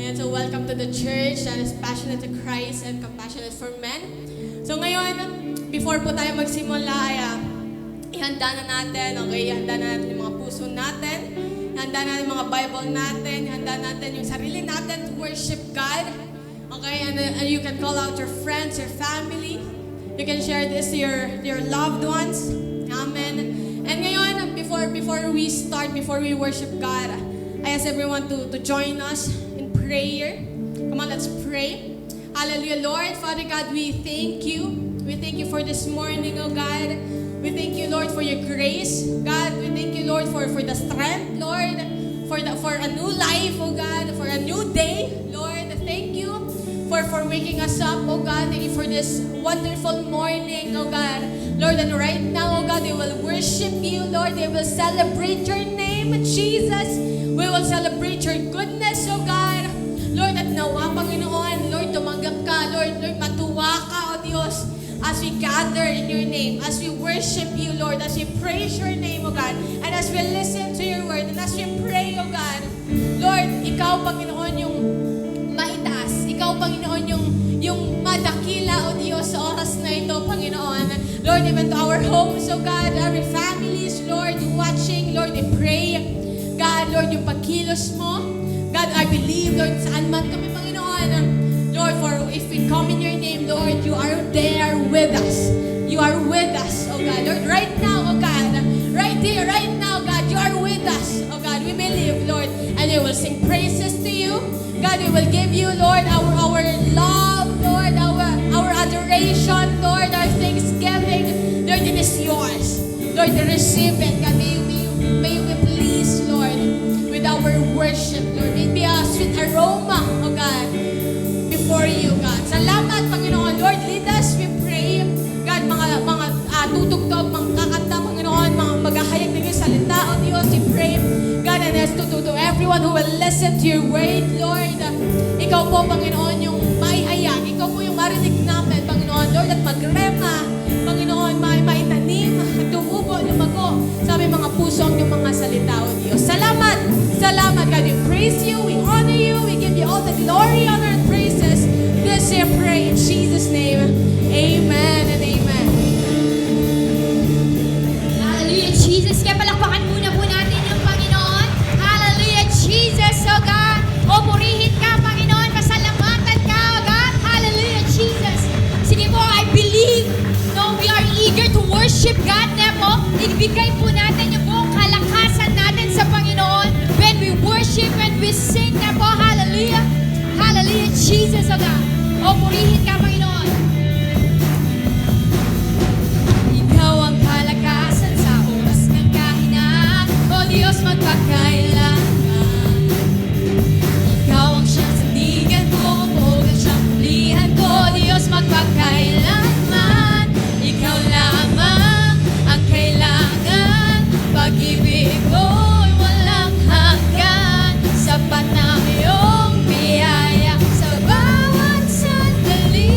Ayan, so welcome to the church that is passionate to Christ and compassionate for men. So ngayon, before po tayo magsimula, ay ihanda na natin, okay? Ihanda na natin yung mga puso natin, ihanda natin yung mga Bible natin, ihanda natin yung sarili natin to worship God. Okay, and you can call out your friends, your family. You can share this to your loved ones. Amen. And ngayon, before we start, before we worship God, I ask everyone to join us in prayer. Come on, let's pray. Hallelujah, Lord. Father God, we thank you. We thank you for this morning, oh God. We thank you, Lord, for your grace. God, we thank you, Lord, for the strength, Lord, for a new life, oh God, for a new day, Lord. Thank you for waking us up, oh God. Thank you for this wonderful morning, oh God. Lord, and right now, oh God, they will worship you, Lord. They will celebrate your name, Jesus. We will celebrate your goodness, oh God. Lord, at nawa, Panginoon, Lord, tumanggap ka, Lord, matuwa ka, oh Diyos, as we gather in your name, as we worship you, Lord, as we praise your name, oh God, and as we listen to your word, and as we pray, oh God. Lord, ikaw, Panginoon, yung maitaas. Ikaw, Panginoon, yung madakila, O Diyos, sa oras na ito, Panginoon. Lord, even to our homes, O God, our families, Lord, watching, Lord, I pray. God, Lord, yung pagkilos mo. God, I believe, Lord, saan man kami, Panginoon. Lord, for if we come in your name, Lord, you are there with us. You are with us, O God. Lord, right now, O God, right here, right now, God, you are with us. O God, we believe, Lord, and we will sing praises to you. God, we will give you, Lord, our love, Lord, our adoration, Lord, our thanksgiving. Lord, it is yours. Lord, receive it. God, may you be pleased, Lord, with our worship, Lord. May it be a sweet aroma, oh God, before you, God. Salamat, Panginoon. Lord, lead us, we pray. God, mga tutugtog, mga kakanta, Panginoon, mga maghahayag ng iyong salita, oh Diyos, we pray. God, and as to everyone who will listen to your word, Lord, ikaw po, Panginoon, yung maihayag. Ikaw po yung marinig namin, Panginoon, Lord, at magrema, Panginoon, maitanim, tumubo, lumago sa aming mga puso ang yung mga salita, O Diyos. Salamat! Salamat, God. We praise you, we honor you, we give you all the glory, honor, and praises. This we pray in Jesus' name. Amen and amen. Hallelujah, Jesus. Kaya palakpakan muna po natin yung Panginoon. Hallelujah, Jesus, O God. O purihin ka, Panginoon. Pasalamatan ka, O God. Hallelujah, Jesus. Sige po, I believe, no, we are eager to worship God na po. Ibigay po natin yung buong kalakasan natin sa Panginoon when we worship, when we sing na po. Hallelujah. Hallelujah, Jesus, O God. O purihin ka, Panginoon. Ikaw ang kalakasan sa oras ng kahinaan. O Diyos, magpakailanman. Ikaw ang siyang sandigan ko, buong siyang pulihan ko. O Diyos, magpakailanman. Ikaw lamang ang kailangan. Pag-ibig mo'y walang hanggan. Sapat na iyong biyaya sa bawat sandali.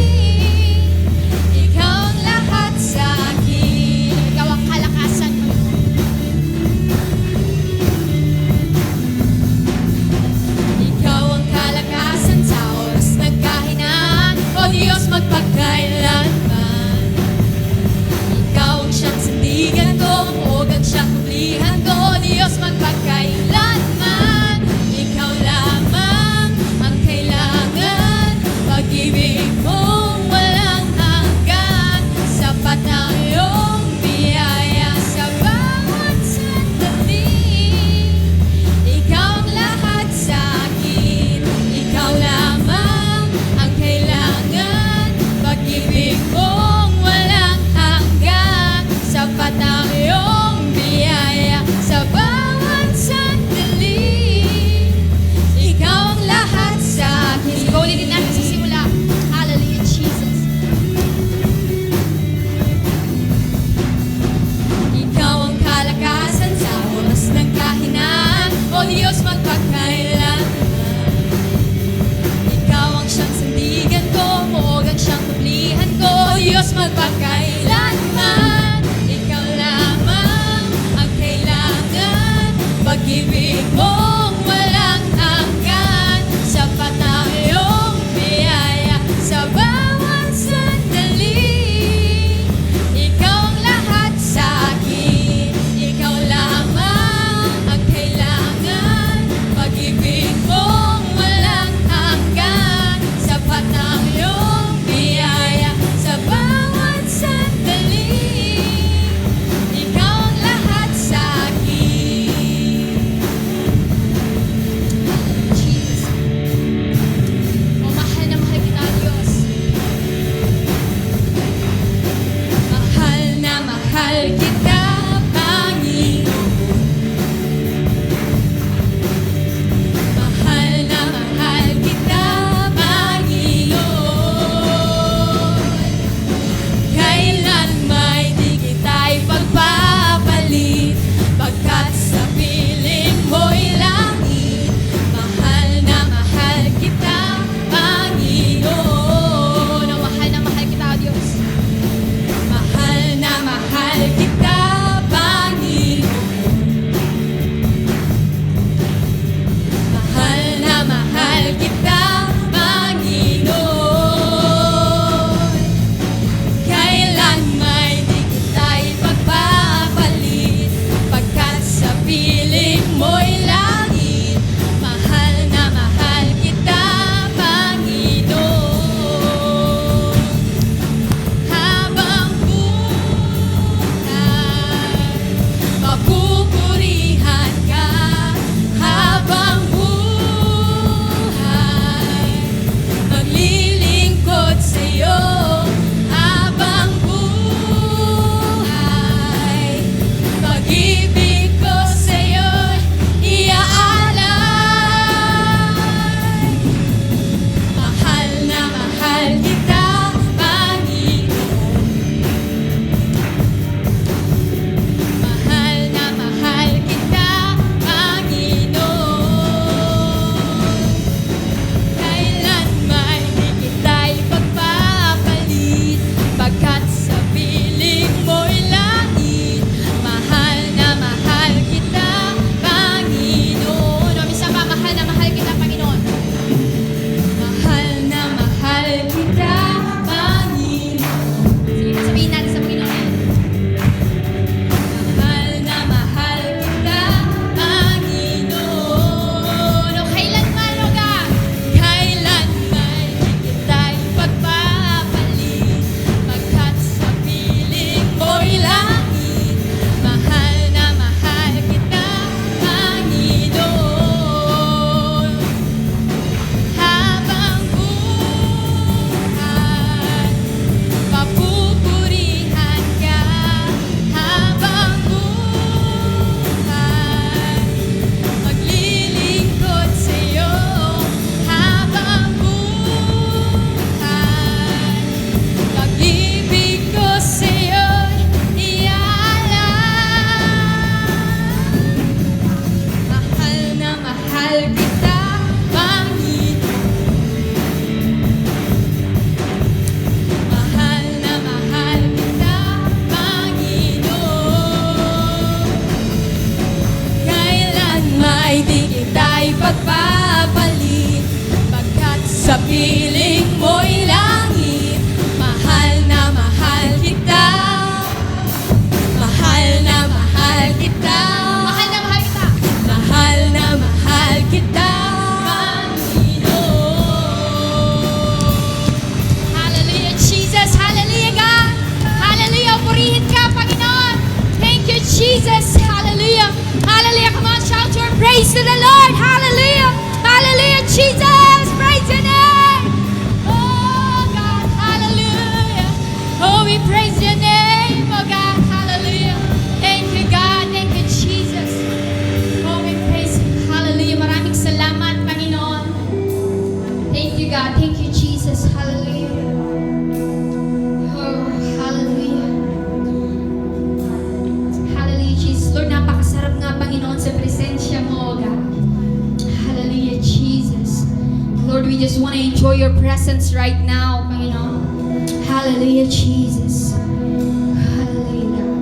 Ikaw ang lahat sa akin. Ikaw ang kalakasan mo. Ikaw ang kalakasan sa oras ng kahinaan. O Diyos, magpagkailanman. Ikaw ang siyang sandigan ko, huwag ang siyang kublihan ko. O Diyos, magpagkailanman. Ikaw lamang ang kailangan. Pag-ibig mong walang hanggan. Sapat na iyong biyaya sa bawat sandali. Ikaw ang lahat sa akin. Ikaw lamang ang kailangan. Pag-ibig mong walang hanggan. Sapat na iyong biyaya sa bawat sandali. Ikaw ang lahat sa akin. Ikaw ulitin natin sa simula. Hallelujah, Jesus. Ikaw ang kalakasan sa oras ng kahinaan. O Diyos, magpakailanman. Ikaw ang siyang sandigan ko, huwag ang siyang kublihan ko. O Diyos, magpakailanman. Ikaw lamang ang kailangan. Pag-ibig mong walang hanggan. Sapat na piling mo'y langit. Mahal na mahal kita. Mahal na mahal kita. Mahal na mahal kita. Mahal na mahal kita, Panginoon. Hallelujah, Jesus. Hallelujah, God. Hallelujah. Purihin ka, Panginoon. Thank you, Jesus. Hallelujah. Hallelujah. Come on, shout your praise to the Lord. Hallelujah. Hallelujah, Jesus. Praise your name. Oh, God. Hallelujah. Oh, we praise your name. Oh, God. Hallelujah. Thank you, God. Thank you, Jesus. Oh, we praise you. Hallelujah. Maraming salamat, Panginoon. Thank you, God. Thank you, Jesus. Hallelujah. Oh, hallelujah. Hallelujah, Jesus. Lord, napakasarap nga, Panginoon, sa presensya mo, oh God. Hallelujah, Jesus. Lord, we just want to enjoy your presence right now, Panginoon. Hallelujah, Jesus. Hallelujah, God.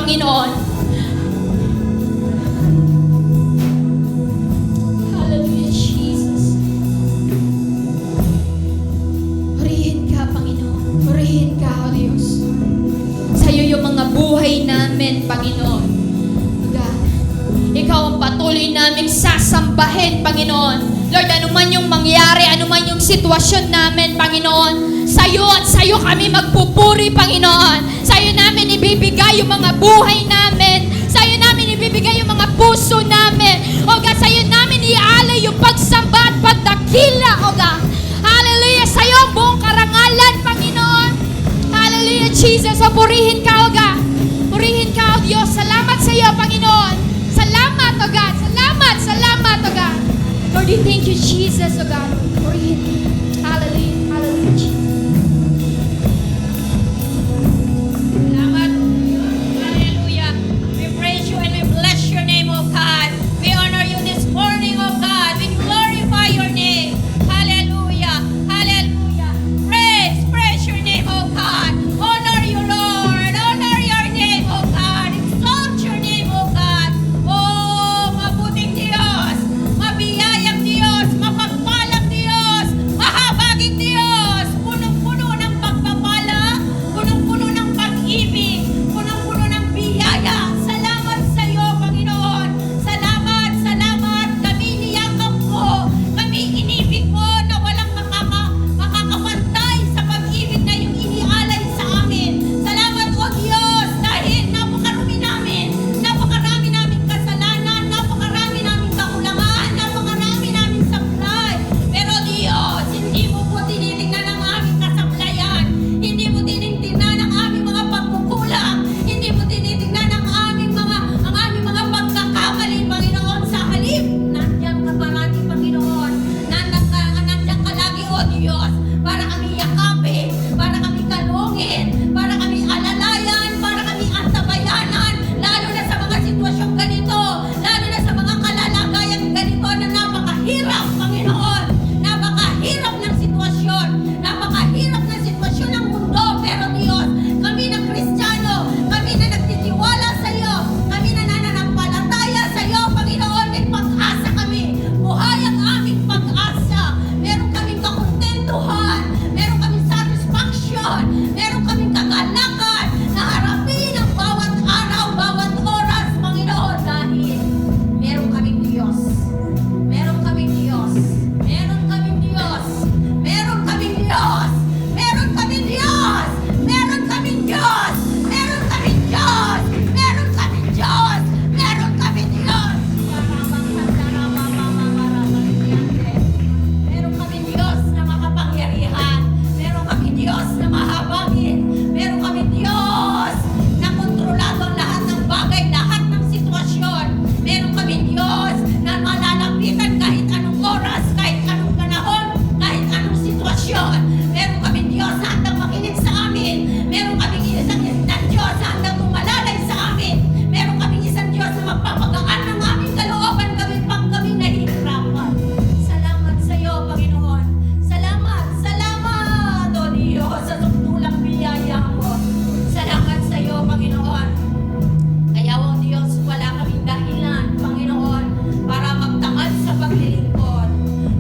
Panginoon. Hallelujah, Jesus. Purihin ka, Panginoon. Purihin ka, O Diyos. Sa'yo yung mga buhay namin, Panginoon. God, Ikaw ang patuloy naming sasambahin, Panginoon. Lord, ano man yung mangyari, ano man yung sitwasyon namin, Panginoon, sa'yo at sa'yo kami magpupuri, Panginoon. Sa'yo namin ibibigay yung mga buhay namin. Sa'yo namin ibibigay yung mga puso namin. O God, sa'yo namin iaalay yung pagsamba at pagdakila, O God. Hallelujah, sa'yo ang buong karangalan, Panginoon. Hallelujah, Jesus. O purihin ka, O God. Purihin ka, O Diyos. Salamat sa'yo, Panginoon. Salamat, O God. Salamat, O God. Lord, we thank you, Jesus, O God. Purihin. Hallelujah, hallelujah, Jesus. Salamat. Hallelujah. We praise you and we bless your name, O God. We honor you this morning, O God. We glorify your name. Hallelujah. Hallelujah. Praise your name, O God. Honor you, Lord. Honor your name, O God. Exalt your name, O God. Oh, mabuting Diyos. Mabiyayang Diyos. Mapagpalang Diyos. Mahabaging Diyos. Punong-puno ng pagpapala. Punong-puno ng pag-ibig. Punong-puno ng biyaya. Salamat sa iyo, Panginoon. Salamat, salamat. Kami niyakap mo. Kami inibig mo na walang makakapantay sa pag-ibig na yung inialay sa amin. Salamat, O Diyos, dahil napakarami namin. Napakarami naming kasalanan. Napakarami naming kakulangan. Napakarami naming sablay. Pero Diyos, hindi mo po tinitingnan ang aming kasaplayan. Hindi mo tinitingnan ang aming mga pagkukulang. Hindi mo tinitingnan ang aming mga pagkakamali, Panginoon. Sa halip, nandiyan ka palagi, Panginoon. Nandiyan ka lagi, O Diyos, para kami yakapin, para kami kalungin, para kami alalayan, para kami antabayanan, lalo na sa mga sitwasyong ganito, lalo na sa mga kalalagayan ganito na napakahirap, Panginoon. Napakahirap ng sitwasyon. Napakahirap ng sitwasyon ng mundo. Pero Diyos, kami na Kristiyano, kami na nagtitiwala sa iyo, kami na nananampalataya sa iyo, Panginoon, may pag-asa kami. Buhay ang aming pag-asa. Meron kaming kakontentuhan. Meron kaming satisfaction. Meron kaming kagalakan na harapin ang bawat araw, bawat oras, Panginoon, dahil meron kaming Diyos. Meron kaming Diyos. Meron kaming Diyos. Meron kaming Diyos. Meron kaming Diyos. Meron kaming Diyos. Meron kaming Diyos. Meron kaming Diyos. Meron kaming Diyos. Meron kaming Diyos na makapangyarihan. Meron kaming Diyos na mahabagin. Meron kaming Diyos na kontrolado ang lahat ng bagay, lahat ng sitwasyon. Meron kaming Diyos na malalapitan kahit anong oras, kahit anong panahon, kahit anong sitwasyon. Meron kaming Diyos na handang makinig sa amin. Meron kaming isang Diyos na handang umalalay sa amin. Meron kaming isang Diyos na magpapagaan ng aming kalooban pag kami nahihirapan. Salamat sa iyo, Panginoon. Salamat, salamat, O Diyos, sa tungtulang biyaya mo. Salamat sa iyo, Panginoon. Kaya, O Diyos, wala kaming dahilan, Panginoon, para magtamad sa paglilingkod.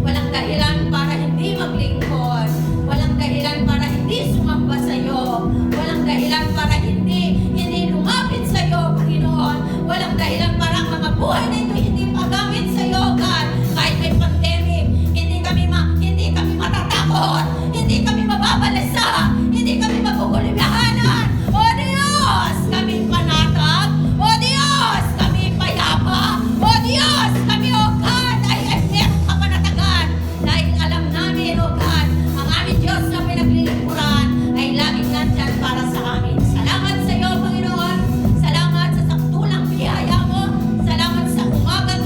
Walang dahilan para hindi maglingkod. Walang dahilan para hindi sumamba sa iyo. Walang dahilan para hindi lumapit sa iyo, Panginoon. Walang dahilan para ang mga buhay na ito hindi magamit sa iyo, God. Kahit may pandemic, hindi kami matatakot. Hindi kami mababalisa. Hindi kami magugulibahanan. O Diyos, kami panatag. O Diyos, kami payapa. O Diyos, kami, O God, ay meron kapanatagan. Dahil alam namin, O God, ang aming Diyos na pinaglilingkuran ay laging nandyan para sa amin. Salamat sa iyo, Panginoon. Salamat sa saktulang biyaya mo. Salamat sa umagang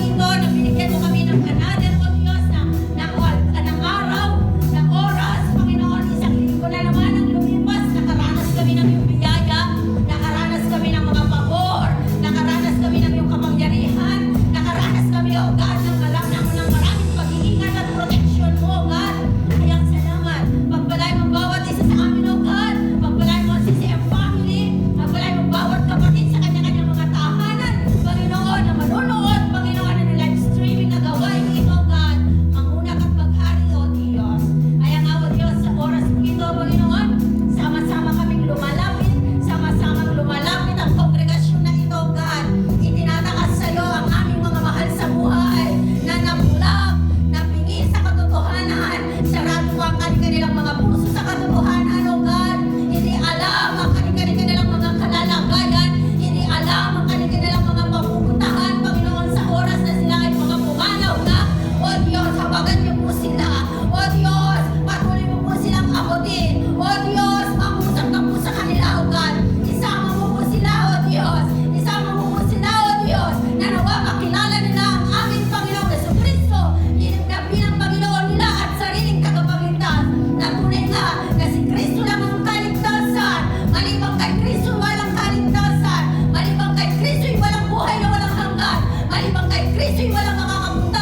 Kristo'y walang makakapunta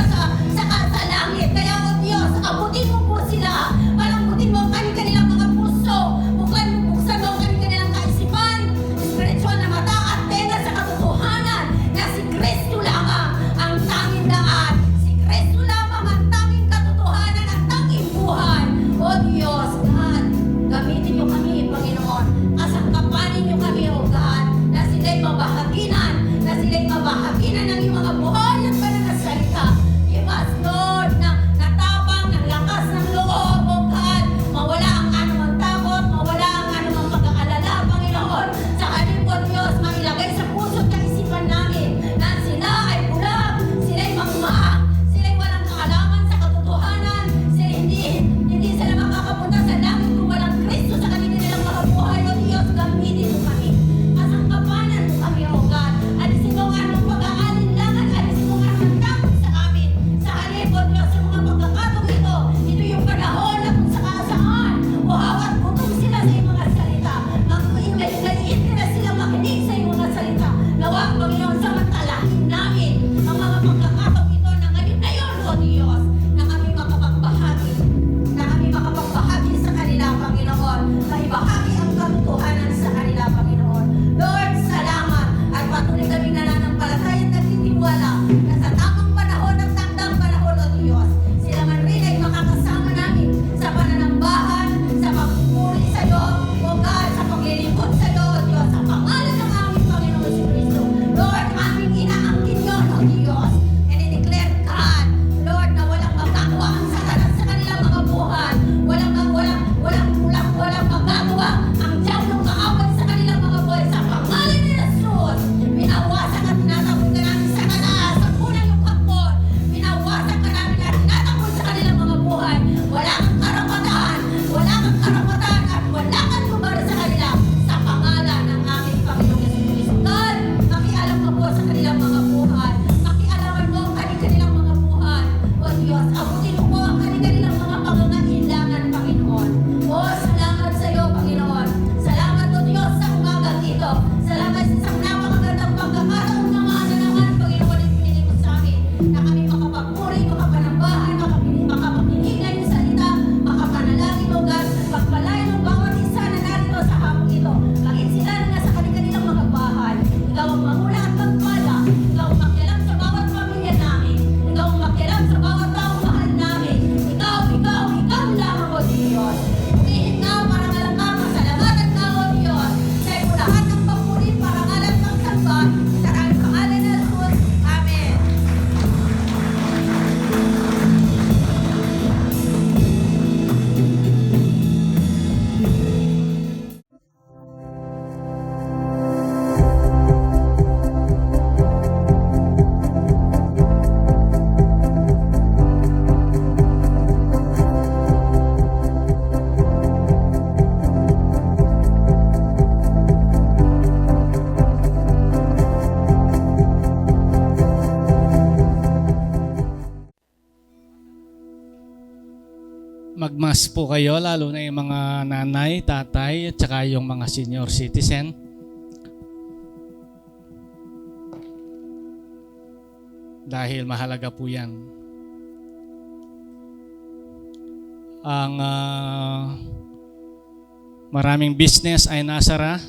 sa langit. Kaya o Diyos, abutin mo po sila. Palambutin mo ang kanilang mga puso. Buksan mo ang kanilang kaisipan, spiritual na mata at tenga sa katotohanan na si Kristo lamang ang tanging daan. Si Kristo lamang ang tanging katotohanan at tanging buhay. O Diyos, God, gamitin niyo kami, Panginoon. Kasangkapanin niyo kami, O God, na sila'y mabahaginan, ng iyong mga buhay at pananasalita. Give us, Lord, na natapang, ng lakas ng loob, O God. Mawala ang anumang takot, mawala ang anumang pag-aalala, Panginoon. Sa kalipot, Diyos, mailagay sa puso at kaisipan namin na sila ay bulag, sila'y magmaang, sila'y walang kaalaman sa katotohanan, sila hindi sila makakapunta sa langit kung walang Kristo sa kanilang mga buhay. O Diyos, gamitin mo kami. Kasangkapanan mo kami, O God. Alisin mo ang anong pag-aalinlangan, alisin mo ang anong takot sa amin. Sa halip, O Diyos, sa mga pagkakataong ito, ito yung panahon na kung saan o hawat gutom sila sa iyong mga salita. Mag-ingay-ingayin ka na sila makinig sa iyong mga salita. Nawa, Panginoon, samantalahin namin ang mga pagkakataong ito na ngayon, O Diyos, na kami makapagbahagi sa kanila, Panginoon. Maibahagi ang katotohanan sa kanila, Panginoon. Lord, salamat at patuloy kaming nananampalataya at nagtitiwala na sa tamang panahon at takdang panahon, O Diyos, sila man rin ay makakasama namin sa pananambahan, sa pagpupuri sa iyo, O God, sa paglilingkod sa iyo, O Diyos, sa pangalan ng aming Panginoon si Kristo. Lord, aming inaangkin yun, O Diyos, and i-declare, God, Lord, na walang magagawa ang Satanas sa kanilang mga buhay. Walang magagawa ang diablong kaaway sa kanilang mga buhay. Sa pangalan ni Jesus, pinawasak at tinatapon ka namin sa Satanas. Sa unang yung hapon, pinawasak ka namin at tinatapon sa kanilang mga buhay. Wala kang karapatan at wala kang lugar sa kanila. Sa pangalan ng aming Panginoon Jesucristo. God, makialam ka po sa kanilang mga buhay. Makialaman mo ang kanilang mga buhay. O Diyos, abutin mo po ang kanilang mga pangangailangan, Panginoon. O, salamat sa iyo, Panginoon. Salamat, O Diyos, sa umagang ito. Salamat sa isang napakagandang pagkakataon naman, Panginoon, ibinigay mo sa amin na kami makapagpuri, makapanambahan, makapagpinigay ng salita, makapanalangin, O God, pagpalain ng bawat isa na narito sa hapong ito. Maging sila na nasa kanilang mga bahay. Ikaw ang manguna at magpala. Ikaw ang makialam sa bawat pamilya namin. Ikaw ang makialam sa bawat taong mahal namin. Ikaw lamang, O Diyos. Purihin ka, parangalan ka, pasalamatan ka, O Diyos. Sa iyo lahat ng papuri, parangalan ng samba, sa kanyang pangalan na Jesus. Amen. Magmas po kayo, lalo na yung mga nanay, tatay, at saka yung mga senior citizen. Dahil mahalaga po yan. Ang maraming business ay nasara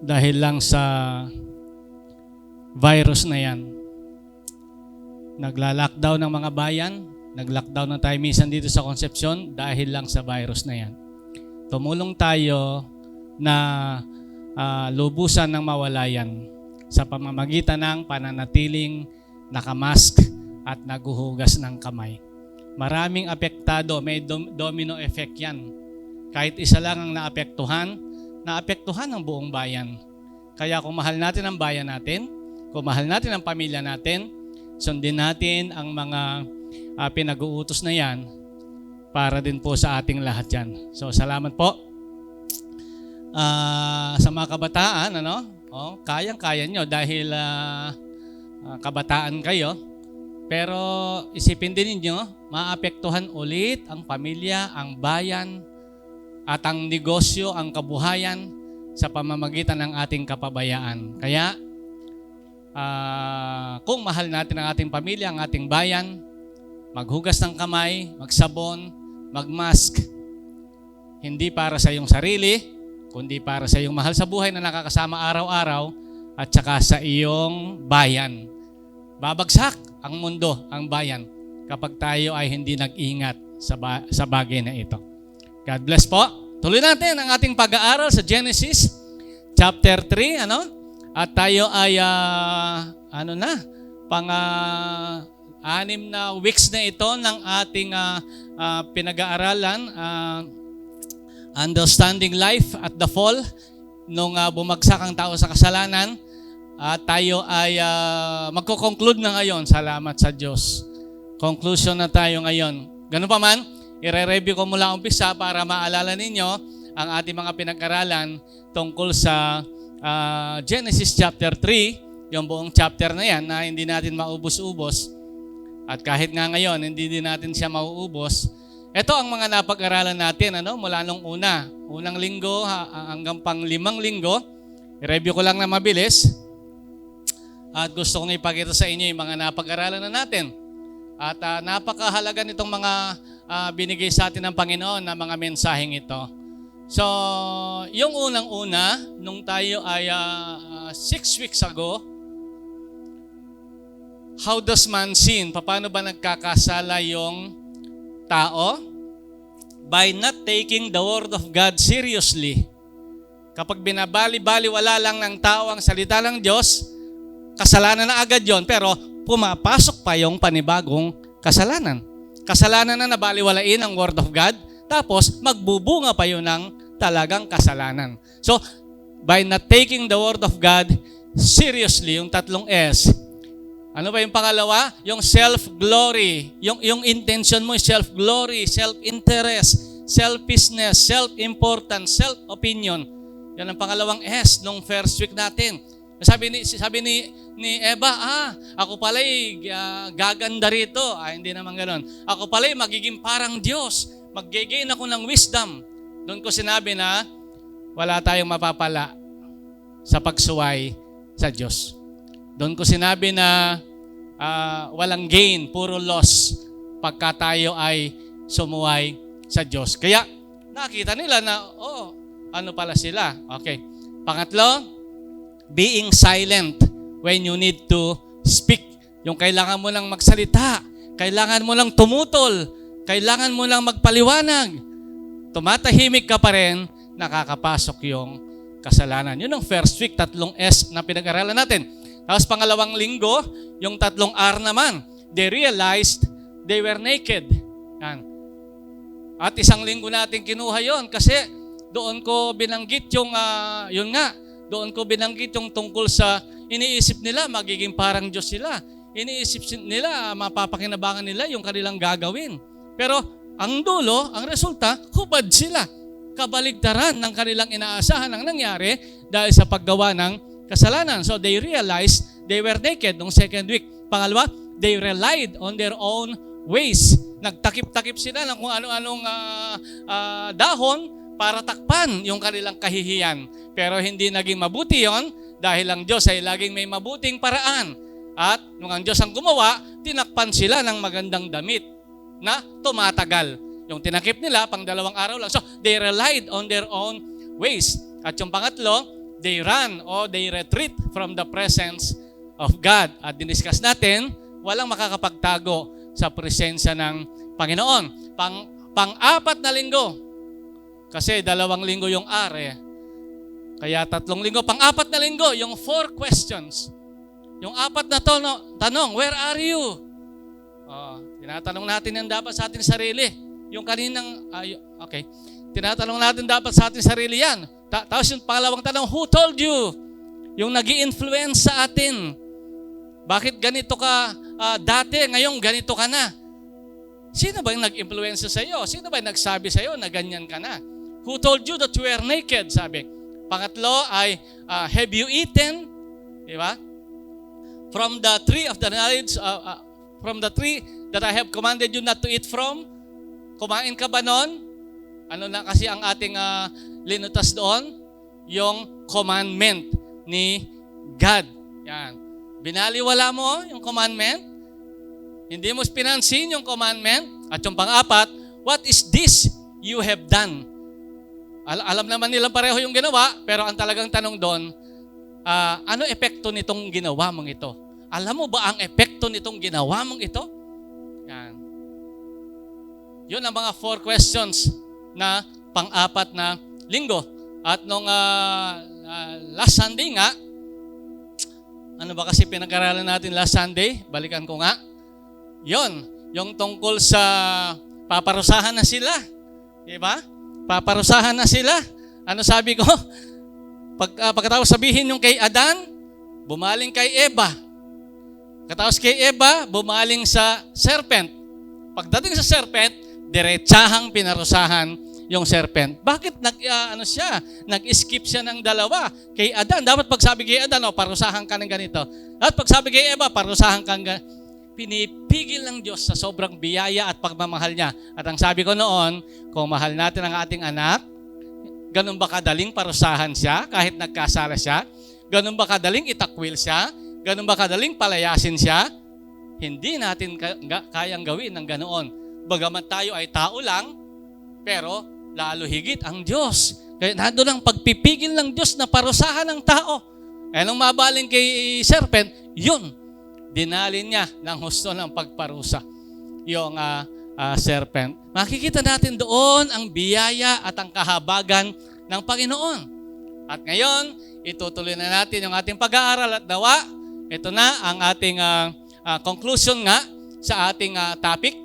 dahil lang sa virus na yan. Nagla-lockdown ng mga bayan. Nag-lockdown na tayo minsan dito sa Concepcion dahil lang sa virus na yan. Tumulong tayo na lubusan ng mawala yan sa pamamagitan ng pananatiling nakamask at naguhugas ng kamay. Maraming apektado, may domino effect yan. Kahit isa lang ang naapektuhan ang buong bayan. Kaya kung mahal natin ang bayan natin, kung mahal natin ang pamilya natin, sundin natin ang mga pinag-uutos na yan para din po sa ating lahat yan. So, salamat po. Sa mga kabataan, kayang-kaya nyo dahil kabataan kayo. Pero isipin din ninyo, maapektuhan ulit ang pamilya, ang bayan, at ang negosyo, ang kabuhayan sa pamamagitan ng ating kapabayaan. Kaya, kung mahal natin ang ating pamilya, ang ating bayan, maghugas ng kamay, magsabon, magmask. Hindi para sa iyong sarili, kundi para sa iyong mahal sa buhay na nakakasama araw-araw at saka sa iyong bayan. Babagsak ang mundo, ang bayan, kapag tayo ay hindi nag-ingat sa bagay na ito. God bless po. Tuloy natin ang ating pag-aaral sa Genesis chapter 3, At tayo ay pang-anim na weeks na ito ng ating pinag-aaralan, Understanding Life at the Fall, nung bumagsak ang tao sa kasalanan. At tayo ay magko-conclude na ngayon. Salamat sa Diyos. Conclusion na tayo ngayon. Ganun pa man, i-review ko mula umpisa para maalala ninyo ang ating mga pinag-aralan tungkol sa Genesis chapter 3, yung buong chapter na yan na hindi natin maubos-ubos. At kahit nga ngayon, hindi din natin siya mauubos. Ito ang mga napag-aralan natin, mula nung unang linggo hanggang pang 5 linggo. I-review ko lang na mabilis. At gusto kong ipakita sa inyo yung mga napag-aralan na natin. At napakahalaga nitong mga binigay sa atin ng Panginoon na mga mensaheng ito. So, yung unang-una, nung tayo ay 6 weeks ago, how does man sin? Paano ba nagkakasala yung tao? By not taking the Word of God seriously. Kapag binabali-baliwala lang ng tao ang salita ng Diyos, kasalanan na agad yon, pero pumapasok pa yung panibagong kasalanan. Kasalanan na nabaliwalain ang Word of God, tapos magbubunga pa yun ng talagang kasalanan. So, by not taking the Word of God seriously, yung 3 S. Ano ba yung pangalawa? Yung self-glory. Yung intention mo, self-glory, self-interest, selfishness, self-importance, self-opinion. Yan ang pangalawang S nung first week natin. Sabi ni Eva, ako pala'y gaganda rito. Hindi naman ganoon. Ako pala'y magiging parang Diyos. Mag-gain ako ng wisdom. Doon ko sinabi na wala tayong mapapala sa pagsuway sa Diyos. Doon ko sinabi na walang gain, puro loss pagka tayo ay sumuway sa Diyos. Kaya nakita nila na, ano pala sila. Okay. Pangatlo, being silent when you need to speak. Yung kailangan mo lang magsalita, kailangan mo lang tumutol, kailangan mo lang magpaliwanag. Tumatahimik ka pa rin, nakakapasok yung kasalanan. Yun ang first week, 3 S na pinag-aralan natin. Tapos pangalawang linggo, yung 3 R naman. They realized they were naked. Yan. At isang linggo natin kinuha yon kasi doon ko binanggit yung, doon ko binanggit yung tungkol sa iniisip nila, magiging parang Diyos sila. Iniisip nila, mapapakinabangan nila yung kanilang gagawin. Pero ang dulo, ang resulta, hubad sila. Kabaligtaran ng kanilang inaasahan ang nangyari dahil sa paggawa ng kasalanan. So they realized they were naked nung second week. Pangalawa, they relied on their own ways. Nagtakip-takip sila ng kung ano-anong dahon para takpan yung kanilang kahihiyan. Pero hindi naging mabuti yon dahil ang Diyos ay laging may mabuting paraan. At nung ang Diyos ang gumawa, tinakpan sila ng magandang damit na tumatagal. Yung tinakip nila pang 2 araw lang. So, they relied on their own ways. At yung pangatlo, they ran or they retreat from the presence of God. At diniscuss natin, walang makakapagtago sa presensya ng Panginoon. Pang-4 na linggo, kasi 2 linggo yung R Kaya 3 linggo. Pang-4 na linggo, yung 4 questions. Yung 4 na tanong, where are you? Tinatanong natin yan dapat sa ating sarili. Yung kaninang, tinatanong natin dapat sa ating sarili yan. Tapos yung pangalawang tanong, who told you? Yung nag-i-influence sa atin. Bakit ganito ka dati, ngayon ganito ka na? Sino ba yung nag-influence sa iyo? Sino ba yung nagsabi sa iyo na ganyan ka na? Who told you that you were naked? Sabi. Pangatlo ay, have you eaten? Diba? From the tree of the knowledge, from the tree that I have commanded you not to eat from? Kumain ka ba noon? Ano na kasi ang ating linutas doon? Yung commandment ni God. Yan. Binaliwala mo yung commandment. Hindi mo pinansin yung commandment. At yung pang-apat, what is this you have done? Alam naman nilang pareho yung ginawa, pero ang talagang tanong doon, ano epekto nitong ginawa mong ito? Alam mo ba ang epekto nitong ginawa mong ito? Yan. Yun ang mga 4 questions na pang-apat na linggo. At nung last Sunday nga, ano ba kasi pinag-aralan natin last Sunday? Balikan ko nga. Yon, yung tungkol sa paparusahan na sila. Diba? Paparusahan na sila. Ano sabi ko? Pagkatapos sabihin yung kay Adan, bumaling kay Eva. Pagkatapos kay Eva, bumaling sa serpent. Pagdating sa serpent, diretsahang pinarusahan yung serpent. Bakit nag-skip siya ng dalawa? Kay Adan, dapat pagsabi kay Adan, parusahan ka ng ganito. At pagsabi kay Eva, parusahan ka ng ganito. Pinipigil ng Diyos sa sobrang biyaya at pagmamahal niya. At ang sabi ko noon, kung mahal natin ang ating anak, ganun ba kadaling parusahan siya kahit nagkasala siya? Ganun ba kadaling itakwil siya? Ganun ba kadaling palayasin siya? Hindi natin kayang gawin ng ganoon. Bagamat tayo ay tao lang, pero lalo higit ang Diyos. Kaya nandun ang pagpipigil ng Diyos na parusahan ng tao. Eh nung mabaling kay serpent, yun, dinalin niya ng husto ng pagparusa yung serpent. Makikita natin doon ang biyaya at ang kahabagan ng Panginoon. At ngayon, itutuloy na natin yung ating pag-aaral at nawa. Ito na ang ating conclusion nga sa ating topic.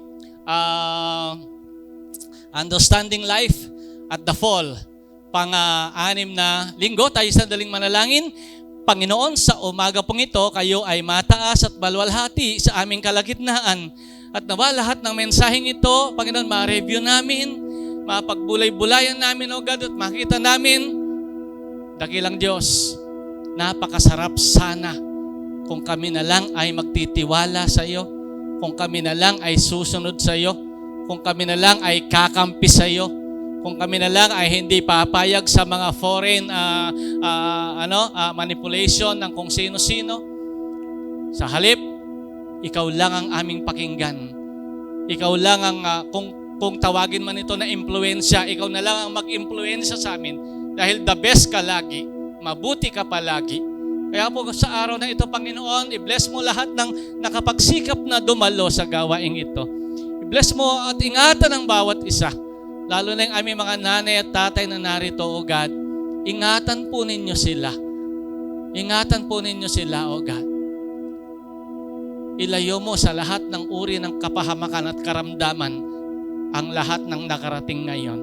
Understanding life at the fall. Pang-anim na linggo, tayo sandaling manalangin. Panginoon, sa umaga pong ito, kayo ay mataas at balwalhati sa aming kalagitnaan. At nawa lahat ng mensaheng ito, Panginoon, ma-review namin, mapagbulay-bulayan namin, O God, at makita namin, dakilang Diyos, napakasarap sana kung kami na lang ay magtitiwala sa iyo, kung kami na lang ay susunod sa iyo, kung kami na lang ay kakampi sa iyo, kung kami na lang ay hindi papayag sa mga foreign manipulation ng kung sino-sino. Sa halip, ikaw lang ang aming pakinggan. Ikaw lang ang, kung tawagin man ito na impluensya, ikaw na lang ang mag-impluensya sa amin. Dahil the best ka lagi, mabuti ka palagi. Kaya po sa araw na ito, Panginoon, i-bless mo lahat ng nakapagsikap na dumalo sa gawaing ito. I-bless mo at ingatan ang bawat isa. Lalo na yung aming mga nanay at tatay na narito, O God. Ingatan po ninyo sila. Ingatan po ninyo sila, O God. Ilayo mo sa lahat ng uri ng kapahamakan at karamdaman ang lahat ng nakarating ngayon.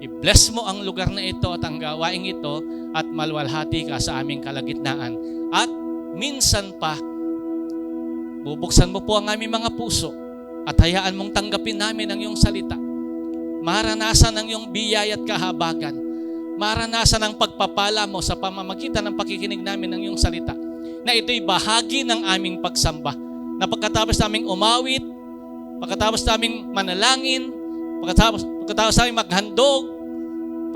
I-bless mo ang lugar na ito at ang gawaing ito at malwalhati ka sa aming kalagitnaan. At minsan pa, bubuksan mo po ang aming mga puso at hayaan mong tanggapin namin ang iyong salita. Maranasan ang iyong biyaya at kahabagan. Maranasan ang pagpapala mo sa pamamagitan ng pakikinig namin ng iyong salita. Na ito'y bahagi ng aming pagsamba. Na pagkatapos naming umawit, pagkatapos naming manalangin, pagkatapos naming maghandog,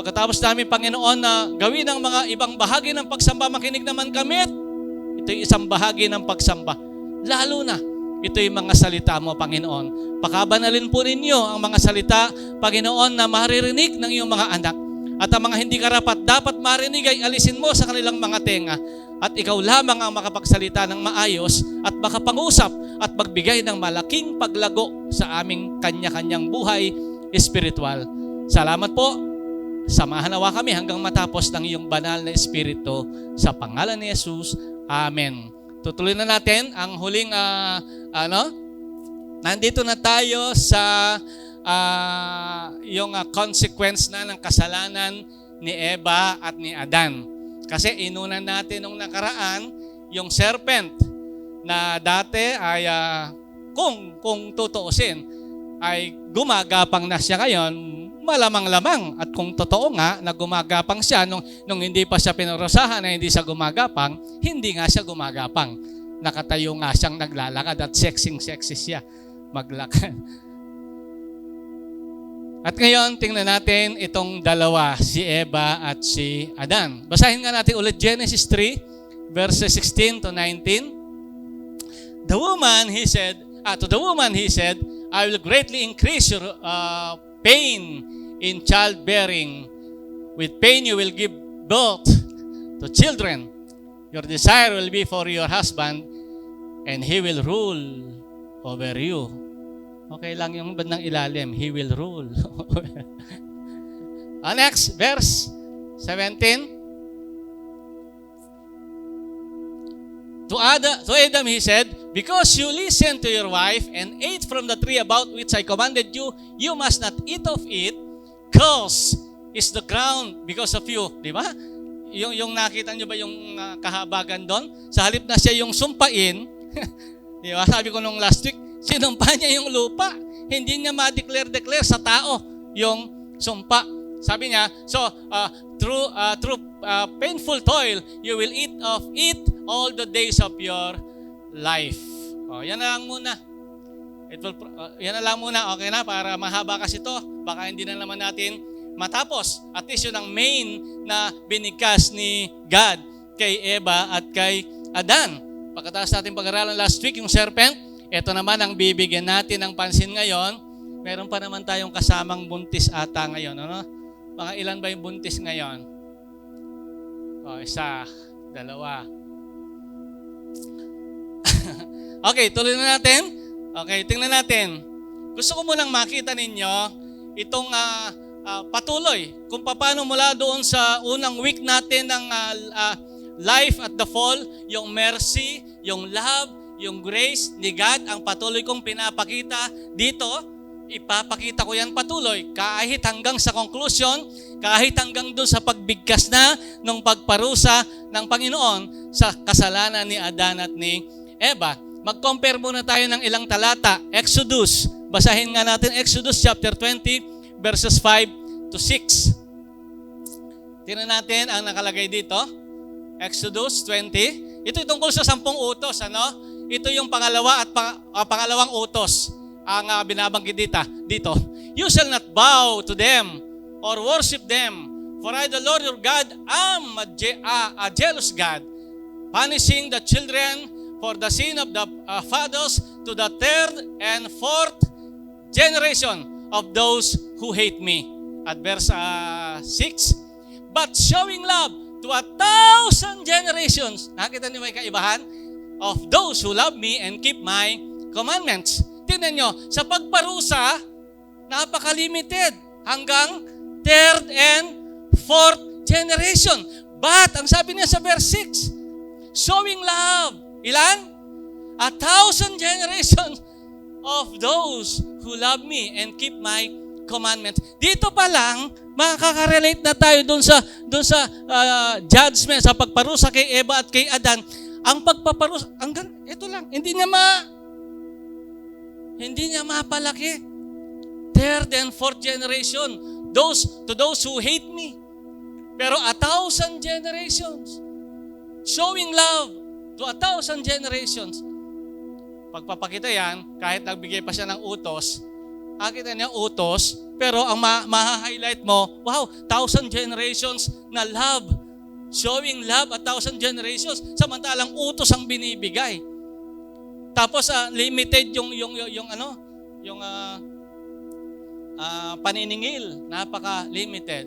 pagkatapos namin, Panginoon, na gawin ang mga ibang bahagi ng pagsamba, makinig naman kami. Ito'y isang bahagi ng pagsamba. Lalo na, ito'y mga salita mo, Panginoon. Pakabanalin po ninyo ang mga salita, Panginoon, na maririnig ng iyong mga anak. At ang mga hindi karapat dapat marinig ay alisin mo sa kanilang mga tenga. At ikaw lamang ang makapagsalita ng maayos at makapangusap at magbigay ng malaking paglago sa aming kanya-kanyang buhay espiritual. Salamat po. Samahan nawa kami hanggang matapos ng iyong banal na espiritu sa pangalan ni Jesus. Amen. Tutuloy na natin ang huling nandito na tayo sa yung consequence na ng kasalanan ni Eva at ni Adan. Kasi inunan natin nung nakaraan yung serpent na dati ay kung tutuusin ay gumagapang na siya ngayon, malamang-lamang. At kung totoo nga na gumagapang siya nung hindi pa siya pinurusahan na hindi siya gumagapang, hindi nga siya gumagapang. Nakatayo nga siyang naglalakad at sexy siya maglakad. At ngayon, tingnan natin itong dalawa, si Eva at si Adan. Basahin nga natin ulit Genesis 3, verses 16 to 19. To the woman he said, I will greatly increase your pain in childbearing. With pain you will give birth to children. Your desire will be for your husband, and he will rule over you. Okay lang yung bandang ilalim. He will rule. Next, verse 17. To Adam he said, because you listened to your wife and ate from the tree about which I commanded you, you must not eat of it. Cursed is the ground because of you. Di ba? Yung nakita nyo ba yung kahabagan doon? Sa halip na siya yung sumpain, di ba? Sabi ko nung last week, sinumpa niya yung lupa. Hindi niya ma-declare sa tao yung sumpa. Sabi niya, through painful toil, you will eat of it all the days of your life. Yan na lang muna. Yan na lang muna, okay na? Para mahaba kasi ito. Baka hindi na naman natin matapos. At least yun ang main na binigkas ni God kay Eva at kay Adan. Pagkatapos natin pag-aralan last week, yung serpent, ito naman ang bibigyan natin ng pansin ngayon. Meron pa naman tayong kasamang buntis ata ngayon. Ano? Mga ilan ba yung buntis ngayon? Isa, dalawa. Okay, tuloy na natin. Okay, tingnan natin. Gusto ko munang makita ninyo itong patuloy kung paano mula doon sa unang week natin ng life at the fall, yung mercy, yung love, yung grace ni God, ang patuloy kong pinapakita dito. Ipapakita ko yan patuloy kahit hanggang sa conclusion, kahit hanggang doon sa pagbigkas na ng pagparusa ng Panginoon sa kasalanan ni Adan at ni Eva. Mag-compare muna tayo ng ilang talata. Exodus. Basahin nga natin Exodus chapter 20 verses 5 to 6. Tingnan natin ang nakalagay dito. Exodus 20. Ito tungkol sa 10 utos. Ito yung pangalawa at pangalawang utos ang binabanggit dito. You shall not bow to them or worship them, for I, the Lord your God, am a jealous God, punishing the children for the sin of the fathers to the third and fourth generation of those who hate me. At verse 6, but showing love to 1,000 generations. Nakita niyo may kaibahan? Of those who love me and keep my commandments. Tingnan nyo, sa pagparusa, napaka-limited hanggang third and fourth generation. But, ang sabi niya sa verse 6, showing love. Ilan? 1,000 generations of those who love me and keep my commandments. Dito pa lang, makaka-relate na tayo doon sa judgment, sa pagparusa kay Eva at kay Adan. Ang pagpaparusa, ito lang, hindi niya mapalaki. Third and fourth generation, to those who hate me. Pero 1,000 generations, showing love to 1,000 generations. Pagpapakita yan, kahit nagbigay pa siya ng utos, akita niya utos, pero ang ma-highlight mo, wow, 1,000 generations na love. Showing love 1,000 generations, samantalang utos ang binibigay. Tapos limited yung paniningil, napaka-limited.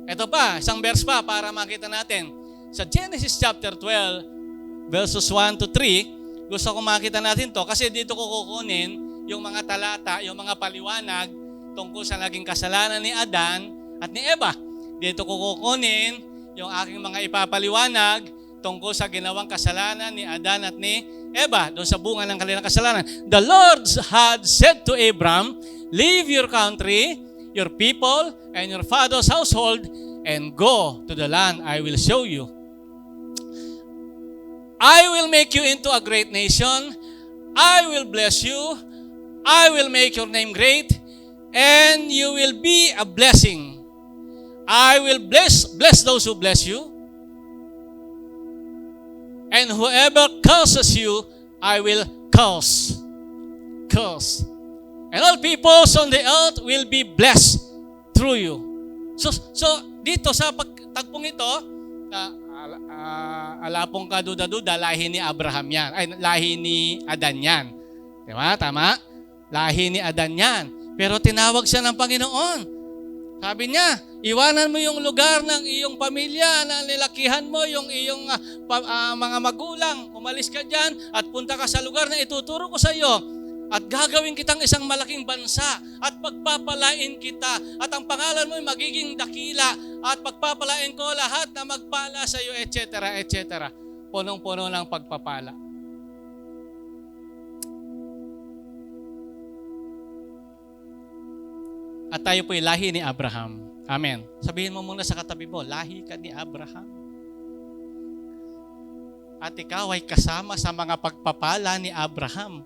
Ito pa, isang verse pa para makita natin. Sa Genesis chapter 12, verses 1 to 3, gusto ko makita natin to kasi dito ko kukunin yung mga talata, yung mga paliwanag tungkol sa naging kasalanan ni Adan at ni Eva. Dito ko kukunin yung aking mga ipapaliwanag tungkol sa ginawang kasalanan ni Adan at ni Eva, doon sa bunga ng kanilang kasalanan. The Lord had said to Abram, leave your country, your people, and your father's household, and go to the land I will show you. I will make you into a great nation. I will bless you. I will make your name great, and you will be a blessing. I will bless those who bless you, and whoever curses you, I will curse. And all peoples on the earth will be blessed through you. So dito sa pagtagpong ito, alapong kaduda-duda, lahi ni Abraham yan. Ay, lahi ni Adan yan. Di ba? Tama? Lahi ni Adan yan. Pero tinawag siya ng Panginoon. Sabi niya, iwanan mo yung lugar ng iyong pamilya na nilakihan mo, yung iyong mga magulang. Umalis ka dyan at punta ka sa lugar na ituturo ko sa iyo. At gagawin kitang isang malaking bansa at pagpapalain kita. At ang pangalan mo ay magiging dakila at pagpapalain ko lahat na magpala sa iyo, etc. etc. Punong-puno ng pagpapala. At tayo po'y lahi ni Abraham. Amen. Sabihin mo muna sa katabi mo, lahi ka ni Abraham. At ikaw ay kasama sa mga pagpapala ni Abraham.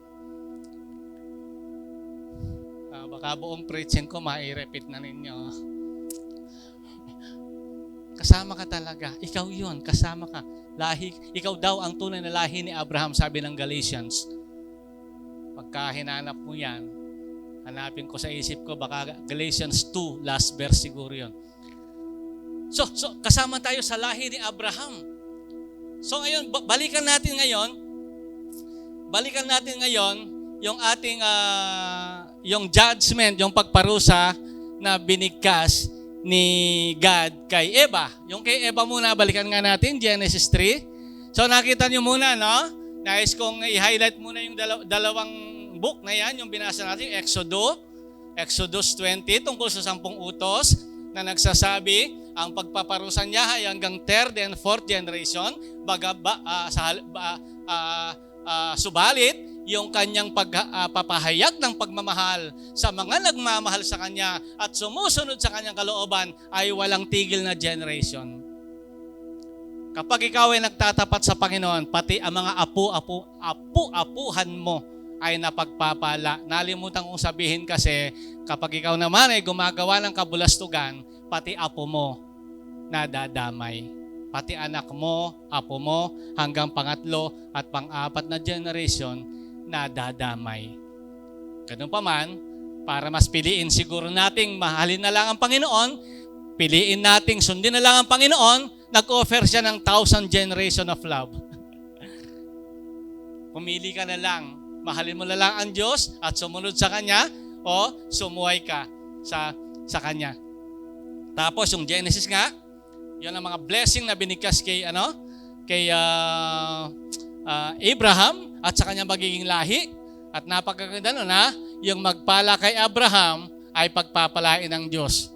Baka buong preaching ko, mai-repeat na ninyo. Kasama ka talaga. Ikaw yun, kasama ka. Lahi, ikaw daw ang tunay na lahi ni Abraham, sabi ng Galatians. Pagka hinanap mo yan, hanapin ko sa isip ko, baka Galatians 2, last verse siguro yun. So kasama tayo sa lahi ni Abraham. So ngayon, balikan natin ngayon yung ating yung judgment, yung pagparusa na binigkas ni God kay Eva. Yung kay Eva muna, balikan nga natin, Genesis 3. So nakita nyo muna, no? Nais kong i-highlight muna yung dalawang book na yan, yung binasa natin, Exodus 20, tungkol sa 10 utos na nagsasabi, ang pagpaparusa niya ay hanggang 3rd and 4th generation, subalit, yung kanyang pagpapahayag ng pagmamahal sa mga nagmamahal sa kanya at sumusunod sa kanyang kalooban ay walang tigil na generation. Kapag ikaw ay nagtatapat sa Panginoon, pati ang mga apu-apuhan mo ay napagpapala. Nalimutan kong sabihin kasi, kapag ikaw naman ay gumagawa ng kabulastugan, pati apo mo nadadamay. Pati anak mo, apo mo, hanggang pangatlo at pang-apat na generation, nadadamay. Ganun pa man, para mas piliin siguro nating mahalin na lang ang Panginoon, piliin nating sundin na lang ang Panginoon, nag-offer siya ng 1,000 generation of love. Pumili ka na lang, mahalin mo na lang ang Diyos at sumunod sa Kanya o sumuhay ka sa Kanya. Tapos yung Genesis nga, yun ang mga blessing na binigkas kay Abraham at sa kanyang magiging lahi. At napakaganda nun yung magpala kay Abraham ay pagpapalain ng Diyos.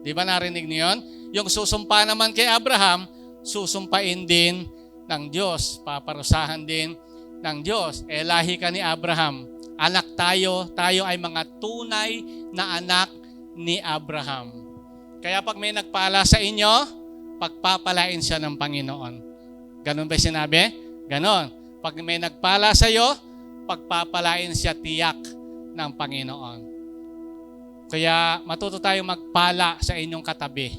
Di ba narinig niyo yun? Yung susumpa naman kay Abraham, susumpain din ng Diyos. Paparusahan din ng Diyos. Lahi ka ni Abraham. Anak tayo ay mga tunay na anak ni Abraham. Kaya pag may nagpala sa inyo, pagpapalain siya ng Panginoon. Ganon ba sinabi? Ganon. Pag may nagpala sa iyo, pagpapalain siya tiyak ng Panginoon. Kaya matuto tayong magpala sa inyong katabi.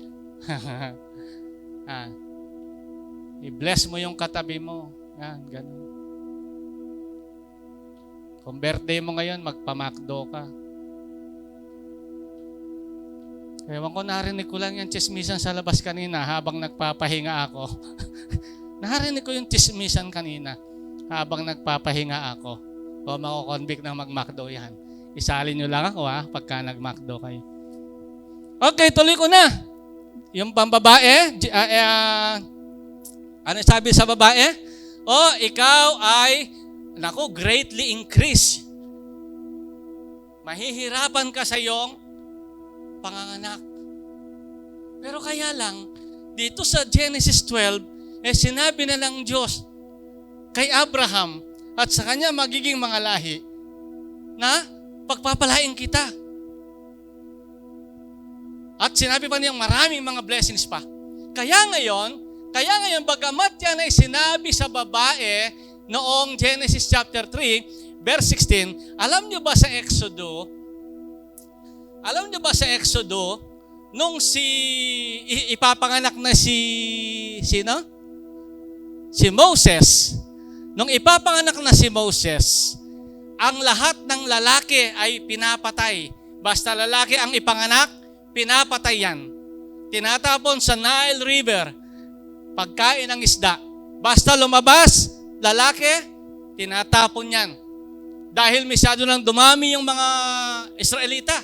I-bless mo yung katabi mo. Yan, ganon. Kung birthday mo ngayon, magpamakdo ka. Ewan ko, narinig ko lang yung chismisan sa labas kanina habang nagpapahinga ako. Narinig ko yung chismisan kanina habang nagpapahinga ako. O mako-convict ng mag-McDo yan. Isalin nyo lang ako pagka nag-McDo kayo. Okay, tuloy ko na. Yung pambabae, ano sabi sa babae? Ikaw ay, greatly increase. Mahihirapan ka sa iyong panganganak. Pero kaya lang, dito sa Genesis 12, sinabi na ng Diyos kay Abraham at sa kanya magiging mga lahi na pagpapalain kita. At sinabi pa niyang maraming mga blessings pa. Kaya ngayon, bagamat yan ay sinabi sa babae noong Genesis chapter 3, verse 16, alam niyo ba sa Exodo, nung ipapanganak na si Moses, nung ipapanganak na si Moses, ang lahat ng lalaki ay pinapatay. Basta lalaki ang ipanganak, pinapatay yan. Tinatapon sa Nile River. pagkain ng isda. Basta lumabas, lalaki, tinatapon yan. Dahil masyado nang dumami yung mga Israelita.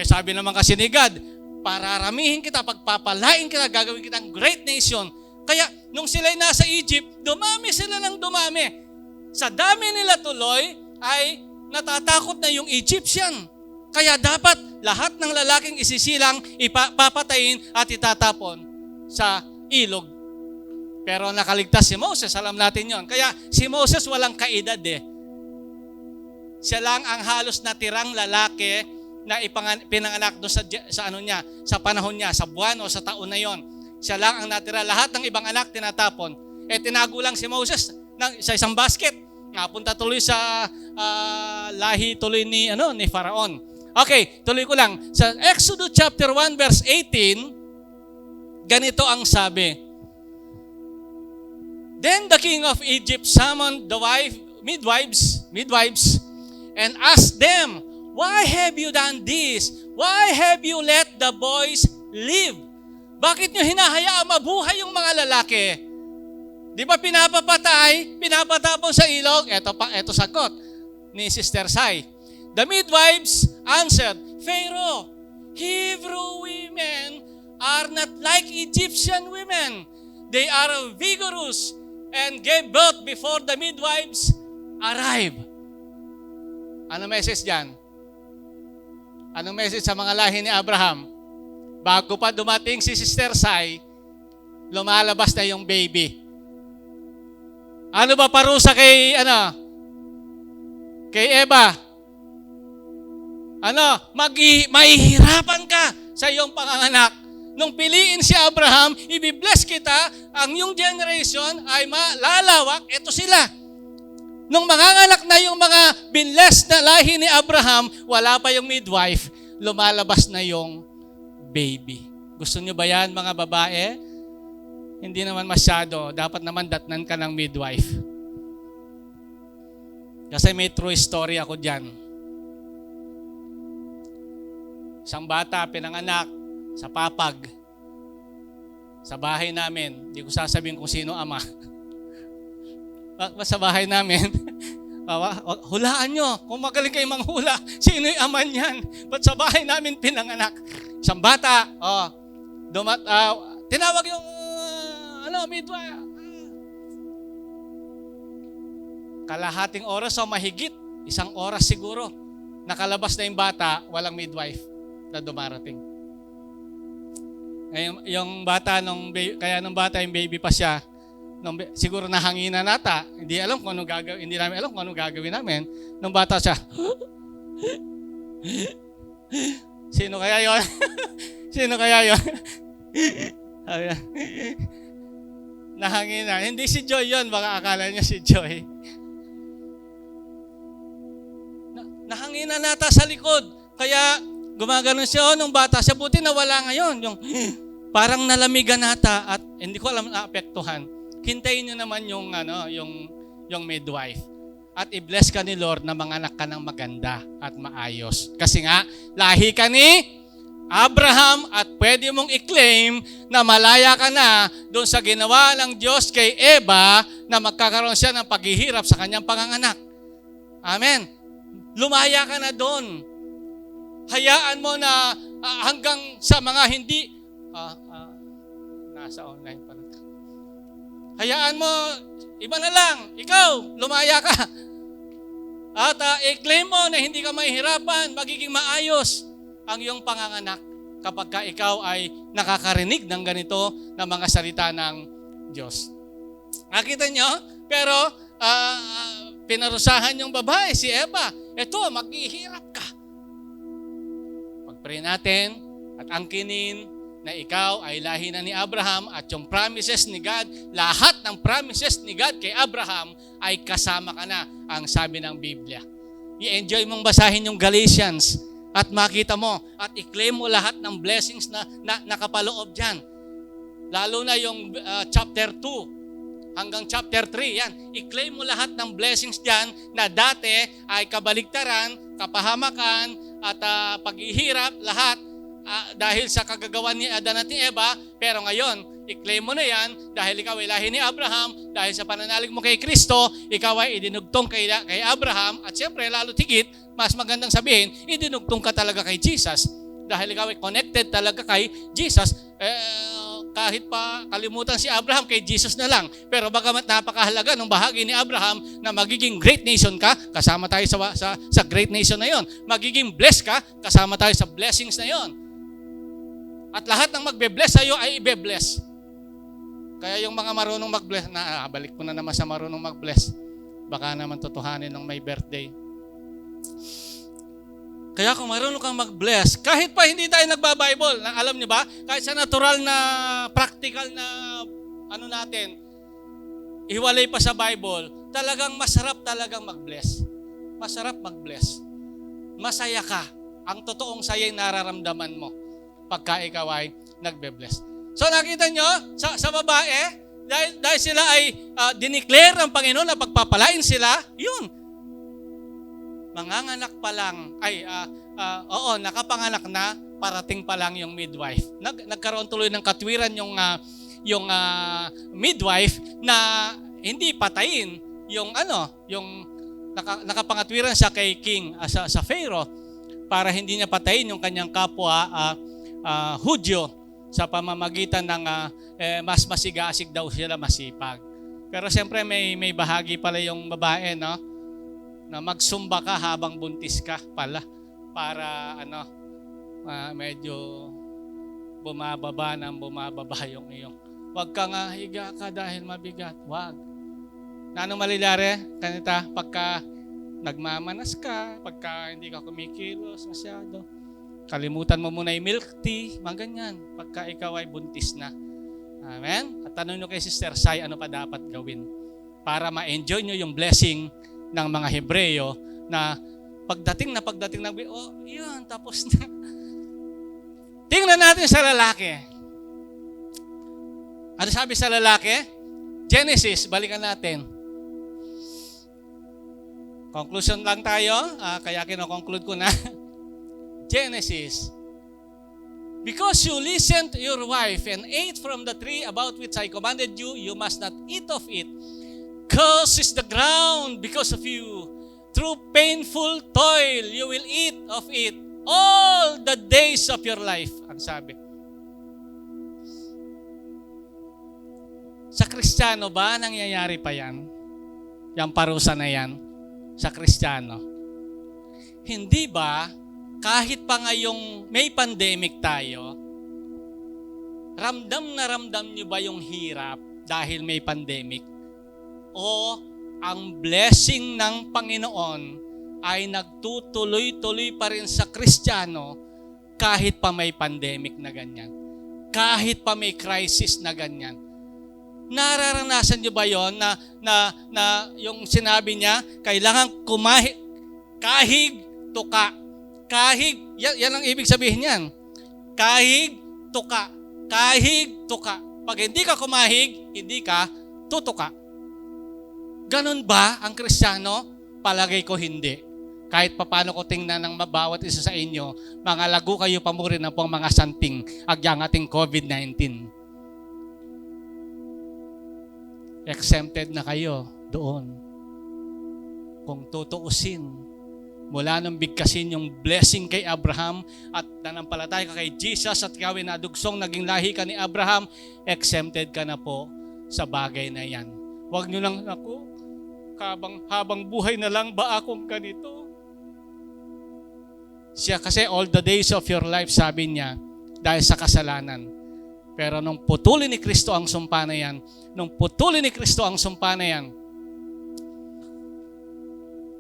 Sabi naman kasi ni God, pararamihin kita, pagpapalain kita, gagawin kitang great nation. Kaya nung sila'y nasa Egypt, dumami sila ng dumami. Sa dami nila tuloy ay natatakot na yung Egyptian. Kaya dapat lahat ng lalaking isisilang, ipapatayin at itatapon sa ilog. Pero nakaligtas si Moses, alam natin yon. Kaya si Moses walang kaedad eh. Siya lang ang halos natirang lalaki na pinanganak doon sa panahon niya, sa buwan o sa taon na yon. Siya lang ang natira. Lahat ng ibang anak tinatapon. Tinago lang si Moses sa isang basket. Napunta tuloy sa lahi tuloy ni Faraon. Okay, tuloy ko lang. Sa Exodus chapter 1 verse 18, ganito ang sabi. Then the king of Egypt summoned the midwives, and asked them, "Why have you done this? Why have you let the boys live?" Bakit nyo hinahayaan mabuhay yung mga lalaki? Di ba pinapatapon sa ilog? Ito sagot ni Sister Sai. The midwives answered, "Pharaoh, Hebrew women are not like Egyptian women. They are vigorous and gave birth before the midwives arrive." Ano message dyan? Anong message sa mga lahi ni Abraham? Bago pa dumating si Sister Sai, lumalabas na yung baby. Ano ba parusa kay Eva? Mahihirapan ka sa iyong panganganak. Nung piliin si Abraham, ibibless kita, ang iyong generation ay malalawak, ito sila. Nung manganganak na yung mga binless na lahi ni Abraham, wala pa yung midwife, lumalabas na yung baby. Gusto nyo ba yan, mga babae? Hindi naman masyado. Dapat naman datnan ka ng midwife. Kasi may true story ako dyan. Isang bata, pinanganak sa papag. Sa bahay namin. Hindi ko sasabihin kung sino ama. Sa bahay namin. Hulaan nyo. Kung magaling kayo manghula, sino yung ama niyan? Ba't sa bahay namin pinanganak? Isang bata, tinawag yung midwife. Kalahating oras o mahigit, isang oras siguro, nakalabas na yung bata, walang midwife na dumarating. Yung bata, kaya nung bata yung baby pa siya, siguro nahanginan nata, hindi namin alam kung anong gagawin namin. Nung bata siya, sino kaya yon? Sino kaya yon? Nahanginan. Hindi si Joy yon, baka akala niya si Joy. Nahanginan nata sa likod. Kaya gumaganon siya nung bata siya. Buti nawala ngayon. Yung parang nalamigan nata at hindi ko alam naapektuhan. Hintayin niyo naman yung midwife. At i-bless ka ni Lord na manganak ka ng maganda at maayos. Kasi nga, lahi ka ni Abraham at pwede mong i-claim na malaya ka na doon sa ginawa ng Diyos kay Eva na magkakaroon siya ng paghihirap sa kanyang panganganak. Amen. Lumaya ka na doon. Hayaan mo na hanggang sa mga hindi nasa online pala. Hayaan mo, iba na lang, ikaw, lumaya ka. At i-claim mo na hindi ka mahihirapan, magiging maayos ang iyong panganganak kapag ka ikaw ay nakakarinig ng ganito na mga salita ng Diyos. Nakita nyo? Pero pinarusahan yung babae, si Eva. Ito, maghihirap ka. Pag-pray natin at angkinin na ikaw ay lahi na ni Abraham at yung promises ni God, lahat ng promises ni God kay Abraham ay kasama ka na, ang sabi ng Biblia. I-enjoy mong basahin yung Galatians at makita mo at i-claim mo lahat ng blessings na nakapaloob dyan. Lalo na yung chapter 2 hanggang chapter 3, yan. I-claim mo lahat ng blessings dyan na dati ay kabaligtaran, kapahamakan at paghihirap, lahat dahil sa kagagawa ni Adan at ni Eva, pero ngayon, I-claim mo na yan dahil ikaw ay lahi ni Abraham, dahil sa pananalig mo kay Kristo, ikaw ay idinugtong kay Abraham, at siyempre lalo tigit, mas magandang sabihin, idinugtong ka talaga kay Jesus. Dahil ikaw ay connected talaga kay Jesus, kahit pa kalimutan si Abraham, kay Jesus na lang. Pero bagamat napakahalaga ng bahagi ni Abraham na magiging great nation ka, kasama tayo sa great nation na yon. Magiging blessed ka, kasama tayo sa blessings na yon. At lahat ng magbe-bless sa iyo ay ibe-bless. Kaya yung mga marunong mag-bless, balik ko na naman sa marunong mag-bless. Baka naman tutuhanin ng may birthday. Kaya kung marunong kang mag-bless, kahit pa hindi tayo nagba-Bible, alam niyo ba, kahit sa natural na, practical na, natin, iwalay pa sa Bible, talagang masarap talagang mag-bless. Masarap mag-bless. Masaya ka. Ang totoong saya'y nararamdaman mo pagka ikaw ay nagbe-bless. So nakita nyo, sa babae, dahil sila ay dineclare ng Panginoon na pagpapalain sila, yun. Manganganak pa lang, nakapanganak na, parating pa lang yung midwife. Nagkaroon tuloy ng katwiran yung midwife na hindi patayin yung nakapangatwiran siya kay King, sa Pharaoh, para hindi niya patayin yung kanyang kapwa Hudyo sa pamamagitan ng mas masigasig daw sila, masipag. Pero siyempre may bahagi pala yung babae, no? Na magsumba ka habang buntis ka pala para medyo bumababa yung iyong. Huwag ka nga higa ka dahil mabigat. Huwag. Nanong malilare, kanita, pagka nagmamanas ka, pagka hindi ka kumikilos masyado, kalimutan mo muna yung milk tea, mga ganyan, pagka ikaw ay buntis na. Amen? At tanong nyo kay Sister Sai, ano pa dapat gawin para ma-enjoy nyo yung blessing ng mga Hebreyo na pagdating ng yun, tapos na. Tingnan natin sa lalaki. Ano sabi sa lalaki? Genesis, balikan natin. Conclusion lang tayo, kaya kino-conclude ko na. Genesis. Because you listened to your wife and ate from the tree about which I commanded you, you must not eat of it. Cursed is the ground because of you. Through painful toil, you will eat of it all the days of your life. Ang sabi. Sa Kristiyano ba, nangyayari pa yan? Yung parusa na yan? Sa Kristiyano. Hindi ba, kahit pa ngayong may pandemic tayo, ramdam na ramdam nyo ba yung hirap dahil may pandemic? O ang blessing ng Panginoon ay nagtutuloy-tuloy pa rin sa Kristiyano kahit pa may pandemic na ganyan. Kahit pa may crisis na ganyan. Nararanasan niyo ba yon na yung sinabi niya, kailangan kahig, tuka. Kahig, yan ang ibig sabihin niyan. Kahig, tuka. Kahig, tuka. Pag hindi ka kumahig, hindi ka tutuka. Ganon ba ang Kristiyano? Palagay ko hindi. Kahit papano ko tingnan ng bawat isa sa inyo, mga lago kayo pamurin na pong mga santing agyang ating COVID-19. Exempted na kayo doon. Kung tutuusin, mula nung bigkasin yung blessing kay Abraham at nanampalataya ka kay Jesus at ikaw ay nadugsong naging lahi ka ni Abraham, exempted ka na po sa bagay na yan. Huwag nyo lang, habang buhay na lang ba akong ganito? Siya kasi all the days of your life, sabi niya, dahil sa kasalanan. Pero nung putulin ni Kristo ang sumpa na yan,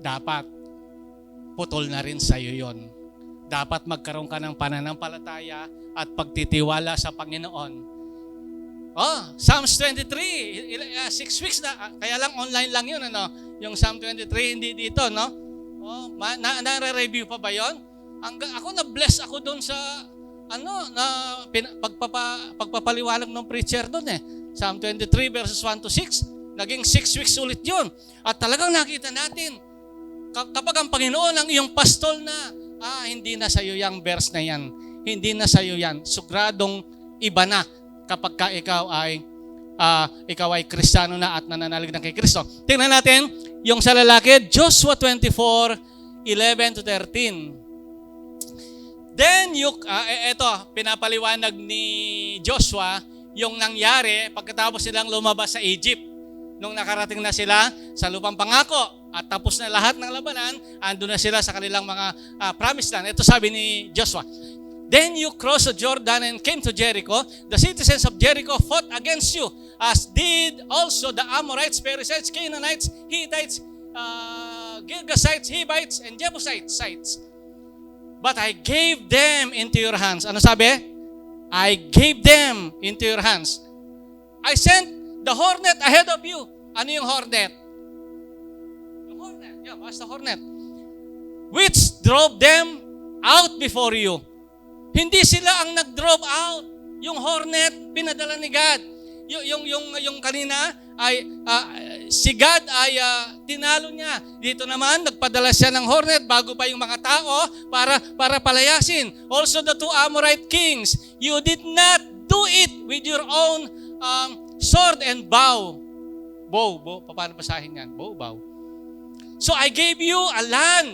dapat putol na rin sa iyo yon. Dapat magkaroon ka ng pananampalataya at pagtitiwala sa Panginoon. Psalms 23, 6 weeks na, kaya lang online lang yun, yung Psalm 23, hindi dito, no? Nare-review pa ba yun? Ako na-bless ako doon sa, pagpapaliwanag ng preacher doon Psalm 23 verses 1 to 6, naging 6 weeks ulit yun. At talagang nakita natin, kapag ang Panginoon ang iyong pastol na, hindi na sa'yo yung verse na yan. Hindi na sa'yo yan. Sugradong iba na. kapag ka ikaw ay Kristiyano na at nananalig na kay Kristo. Tingnan natin yung sa lalaki, Joshua 24:11 to 13. Then pinapaliwanag ni Joshua yung nangyari pagkatapos silang lumabas sa Egypt. Nung nakarating na sila sa lupang pangako at tapos na lahat ng labanan, andun na sila sa kanilang mga promised land. Ito sabi ni Joshua, "Then you crossed the Jordan and came to Jericho. The citizens of Jericho fought against you, as did also the Amorites, Perizzites, Canaanites, Hittites, Girgashites, Hivites, and Jebusites. But I gave them into your hands." Ano sabi? I gave them into your hands. I sent the hornet ahead of you. Ano yung hornet? Yung hornet. Yeah, what's the hornet? Which drove them out before you. Hindi sila ang nag-drove out. Yung hornet, pinadala ni God. Yung kanina ay si God ay tinalo niya. Dito naman nagpadala siya ng hornet bago pa yung mga tao para palayasin. Also the two Amorite kings, you did not do it with your own sword and bow. Bow. Paano basahin yan? Bow. So I gave you a land.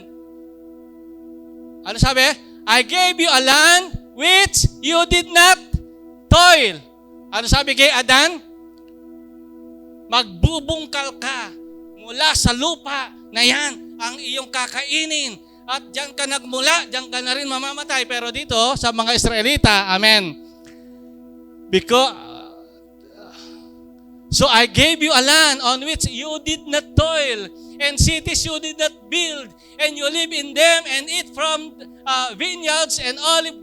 Ano sabi? I gave you a land which you did not toil. Ano sabi kay Adan? Magbubungkal ka mula sa lupa na yan ang iyong kakainin. At diyan ka nagmula, diyan ka na rin mamamatay. Pero dito sa mga Israelita, amen. So I gave you a land on which you did not toil, and cities you did not build, and you live in them and eat from vineyards and olive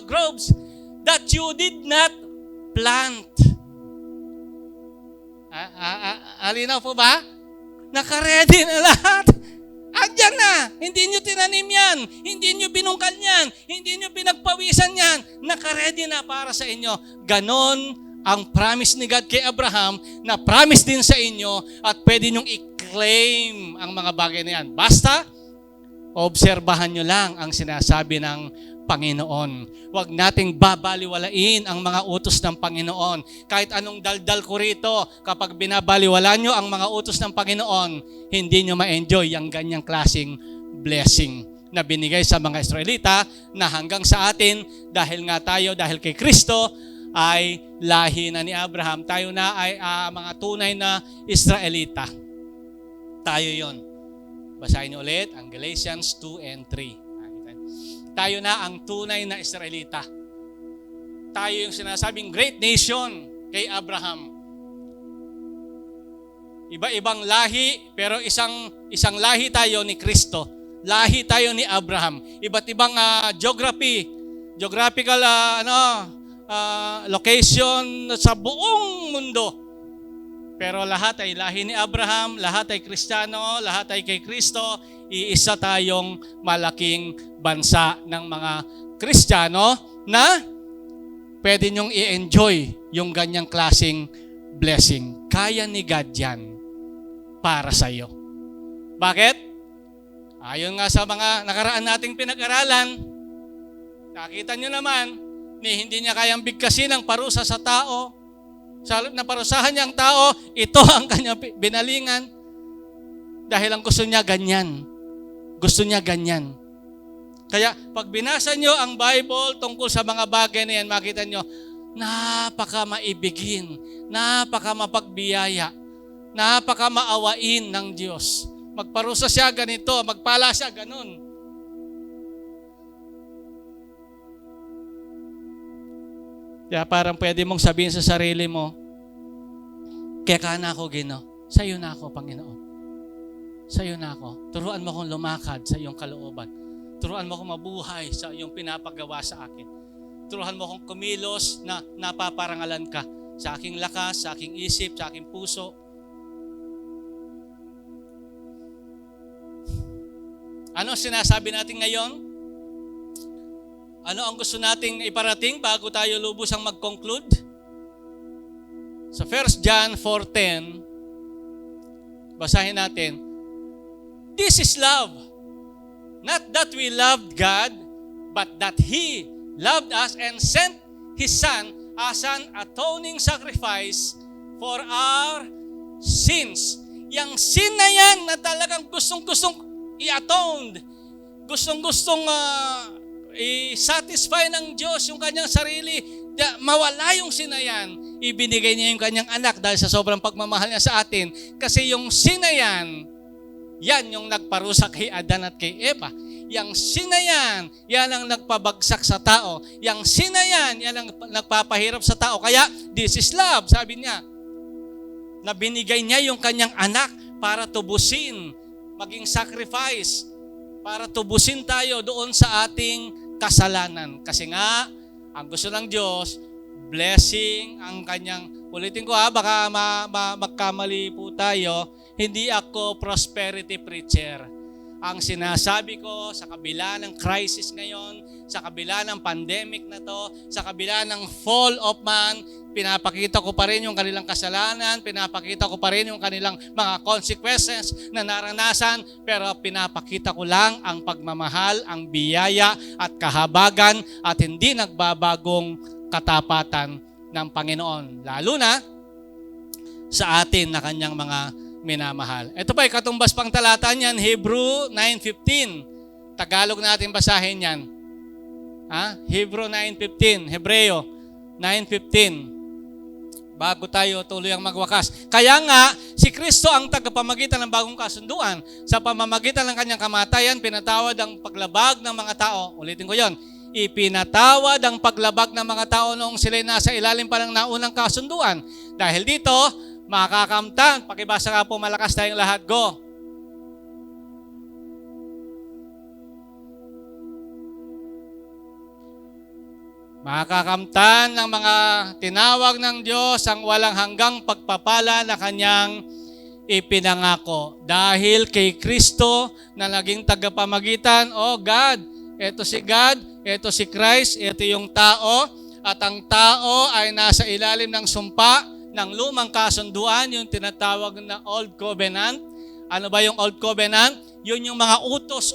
groves that you did not plant. Alinaw po ba? Naka-ready na lahat. Andyan na. Hindi nyo tinanim yan. Hindi nyo binungkal yan. Hindi nyo pinagpawisan yan. Naka-ready na para sa inyo. Ganon ang promise ni God kay Abraham na promise din sa inyo at pwede nyong i-claim ang mga bagay na yan. Basta, obserbahan nyo lang ang sinasabi ng Panginoon. Huwag nating babaliwalain ang mga utos ng Panginoon. Kahit anong daldal ko rito, kapag binabaliwala nyo ang mga utos ng Panginoon, hindi nyo ma-enjoy ang ganyang klaseng blessing na binigay sa mga Israelita na hanggang sa atin, dahil kay Kristo, ay lahi na ni Abraham. Tayo na ay mga tunay na Israelita. Tayo yon. Basahin niyo ulit ang Galatians 2 and 3. Tayo na ang tunay na Israelita. Tayo yung sinasabing great nation kay Abraham. Iba-ibang lahi, pero isang lahi tayo ni Kristo. Lahi tayo ni Abraham. Iba't ibang geographical location sa buong mundo. Pero lahat ay lahi ni Abraham, lahat ay Kristiyano, lahat ay kay Kristo. Iisa tayong malaking bansa ng mga Kristiyano na pwede nyong i-enjoy yung ganyang klaseng blessing. Kaya ni God yan para sa iyo. Bakit? Ayon nga sa mga nakaraan nating pinag-aralan, nakita nyo naman, hindi niya kayang bigkasin ang parusa sa tao. Sa halip na parusahan niya ang tao, ito ang kanyang binalingan. Dahil ang gusto niya ganyan. Gusto niya ganyan. Kaya pag binasa nyo ang Bible tungkol sa mga bagay na yan, makita nyo, napaka-maibigin, napaka-mapagbiyaya, napaka-maawain ng Diyos. Magparusa siya ganito, magpala siya ganun. Kaya parang pwede mong sabihin sa sarili mo, kaya ka na ako, Ginoo. Sa'yo na ako, Panginoon. Sa'yo na ako. Turuan mo akong lumakad sa iyong kalooban. Turuan mo akong mabuhay sa iyong pinapagawa sa akin. Turuan mo akong kumilos na napaparangalan ka sa aking lakas, sa aking isip, sa aking puso. Ano sinasabi natin ngayon? Ano ang gusto nating iparating bago tayo lubusang mag-conclude? Sa 1 John 4:10, basahin natin, "This is love, not that we loved God, but that He loved us and sent His Son as an atoning sacrifice for our sins. Yang sin na yan na talagang gustong-gustong i-atone, gustong-gustong i-satisfy ng Diyos yung kanyang sarili, mawala yung sin na yan, ibinigay niya yung kanyang anak dahil sa sobrang pagmamahal niya sa atin. Kasi yung sin na yan yung nagparusa kay Adan at kay Eva. Yang sin na yan ang nagpabagsak sa tao. Yang sin na yan ang nagpapahirap sa tao. Kaya, this is love, sabi niya. Na binigay niya yung kanyang anak para tubusin, maging sacrifice, para tubusin tayo doon sa ating kasalanan. Kasi nga, ang gusto ng Diyos, blessing ang kanyang, ulitin ko baka magkamali po tayo, hindi ako prosperity preacher. Ang sinasabi ko sa kabila ng crisis ngayon, sa kabila ng pandemic na to, sa kabila ng fall of man, pinapakita ko pa rin yung kanilang kasalanan, pinapakita ko pa rin yung kanilang mga consequences na naranasan, pero pinapakita ko lang ang pagmamahal, ang biyaya at kahabagan at hindi nagbabagong katapatan ng Panginoon. Lalo na sa atin na kanyang mga minamahal. Ito pa, katumbas pang talata niyan, Hebrew 9:15. Tagalog natin basahin yan. Hebrew 9:15, Hebreo 9:15. Bago tayo tuloy ang magwakas. Kaya nga, si Kristo ang tagapamagitan ng bagong kasunduan. Sa pamamagitan ng kanyang kamatayan, pinatawad ang paglabag ng mga tao. Ulitin ko yon. Ipinatawad ang paglabag ng mga tao noong sila'y nasa ilalim pa ng naunang kasunduan. Dahil dito, makakamtan. Pakibasa nga po malakas tayong lahat. Go. Makakamtan ng mga tinawag ng Diyos ang walang hanggang pagpapala na kanyang ipinangako. Dahil kay Kristo na naging tagapamagitan, God, ito si God, ito si Christ, ito yung tao, at ang tao ay nasa ilalim ng sumpa ng lumang kasunduan, yung tinatawag na Old Covenant. Ano ba yung Old Covenant? Yun yung mga utos,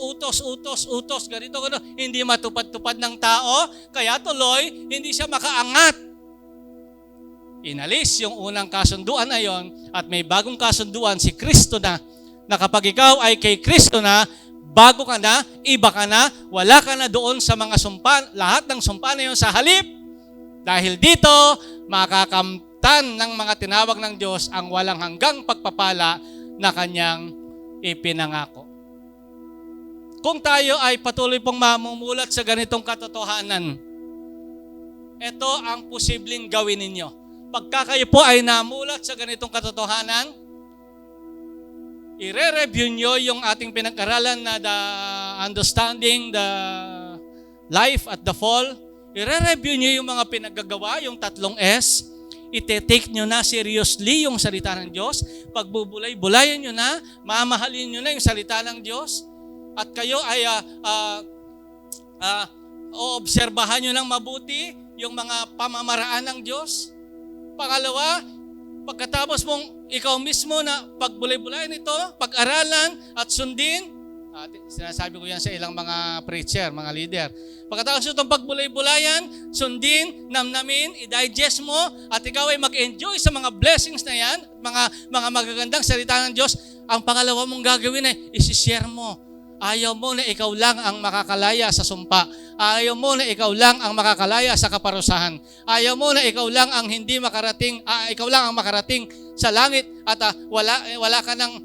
ganito. Hindi matupad-tupad ng tao, kaya tuloy, hindi siya makaangat. Inalis yung unang kasunduan na yon, at may bagong kasunduan, si Kristo na kapag ikaw ay kay Kristo na, bago ka na, iba ka na, wala ka na doon sa mga sumpa, lahat ng sumpa na yun sa halip. Dahil dito, makakamtan ng mga tinawag ng Diyos ang walang hanggang pagpapala na kanyang ipinangako. Kung tayo ay patuloy pong mamumulat sa ganitong katotohanan, ito ang posibleng gawin ninyo. Pagka kayo po ay namulat sa ganitong katotohanan, i-review nyo yung ating pinag-aralan na the understanding the life at the fall. I-review nyo yung mga pinaggagawa, yung 3 S. Ite-take nyo na seriously yung salita ng Diyos. Pagbubulay-bulayan nyo na, mamahalin nyo na yung salita ng Diyos. At kayo ay oobserbahan nyo ng mabuti yung mga pamamaraan ng Diyos. Pangalawa, pagkatapos mong ikaw mismo na pagbulay-bulayan ito, pag-aralan at sundin, sinasabi ko yan sa ilang mga preacher, mga leader. Pagkatapos itong pagbulay-bulayan, sundin, namnamin, i-digest mo, at ikaw ay mag-enjoy sa mga blessings na yan, mga magagandang salita ng Diyos. Ang pangalawa mong gagawin ay isi-share mo. Ayaw mo na ikaw lang ang makakalaya sa sumpa. Ayaw mo na ikaw lang ang makakalaya sa kaparusahan. Ayaw mo na ikaw lang ang hindi makarating, ikaw lang ang makarating sa langit at wala ka nang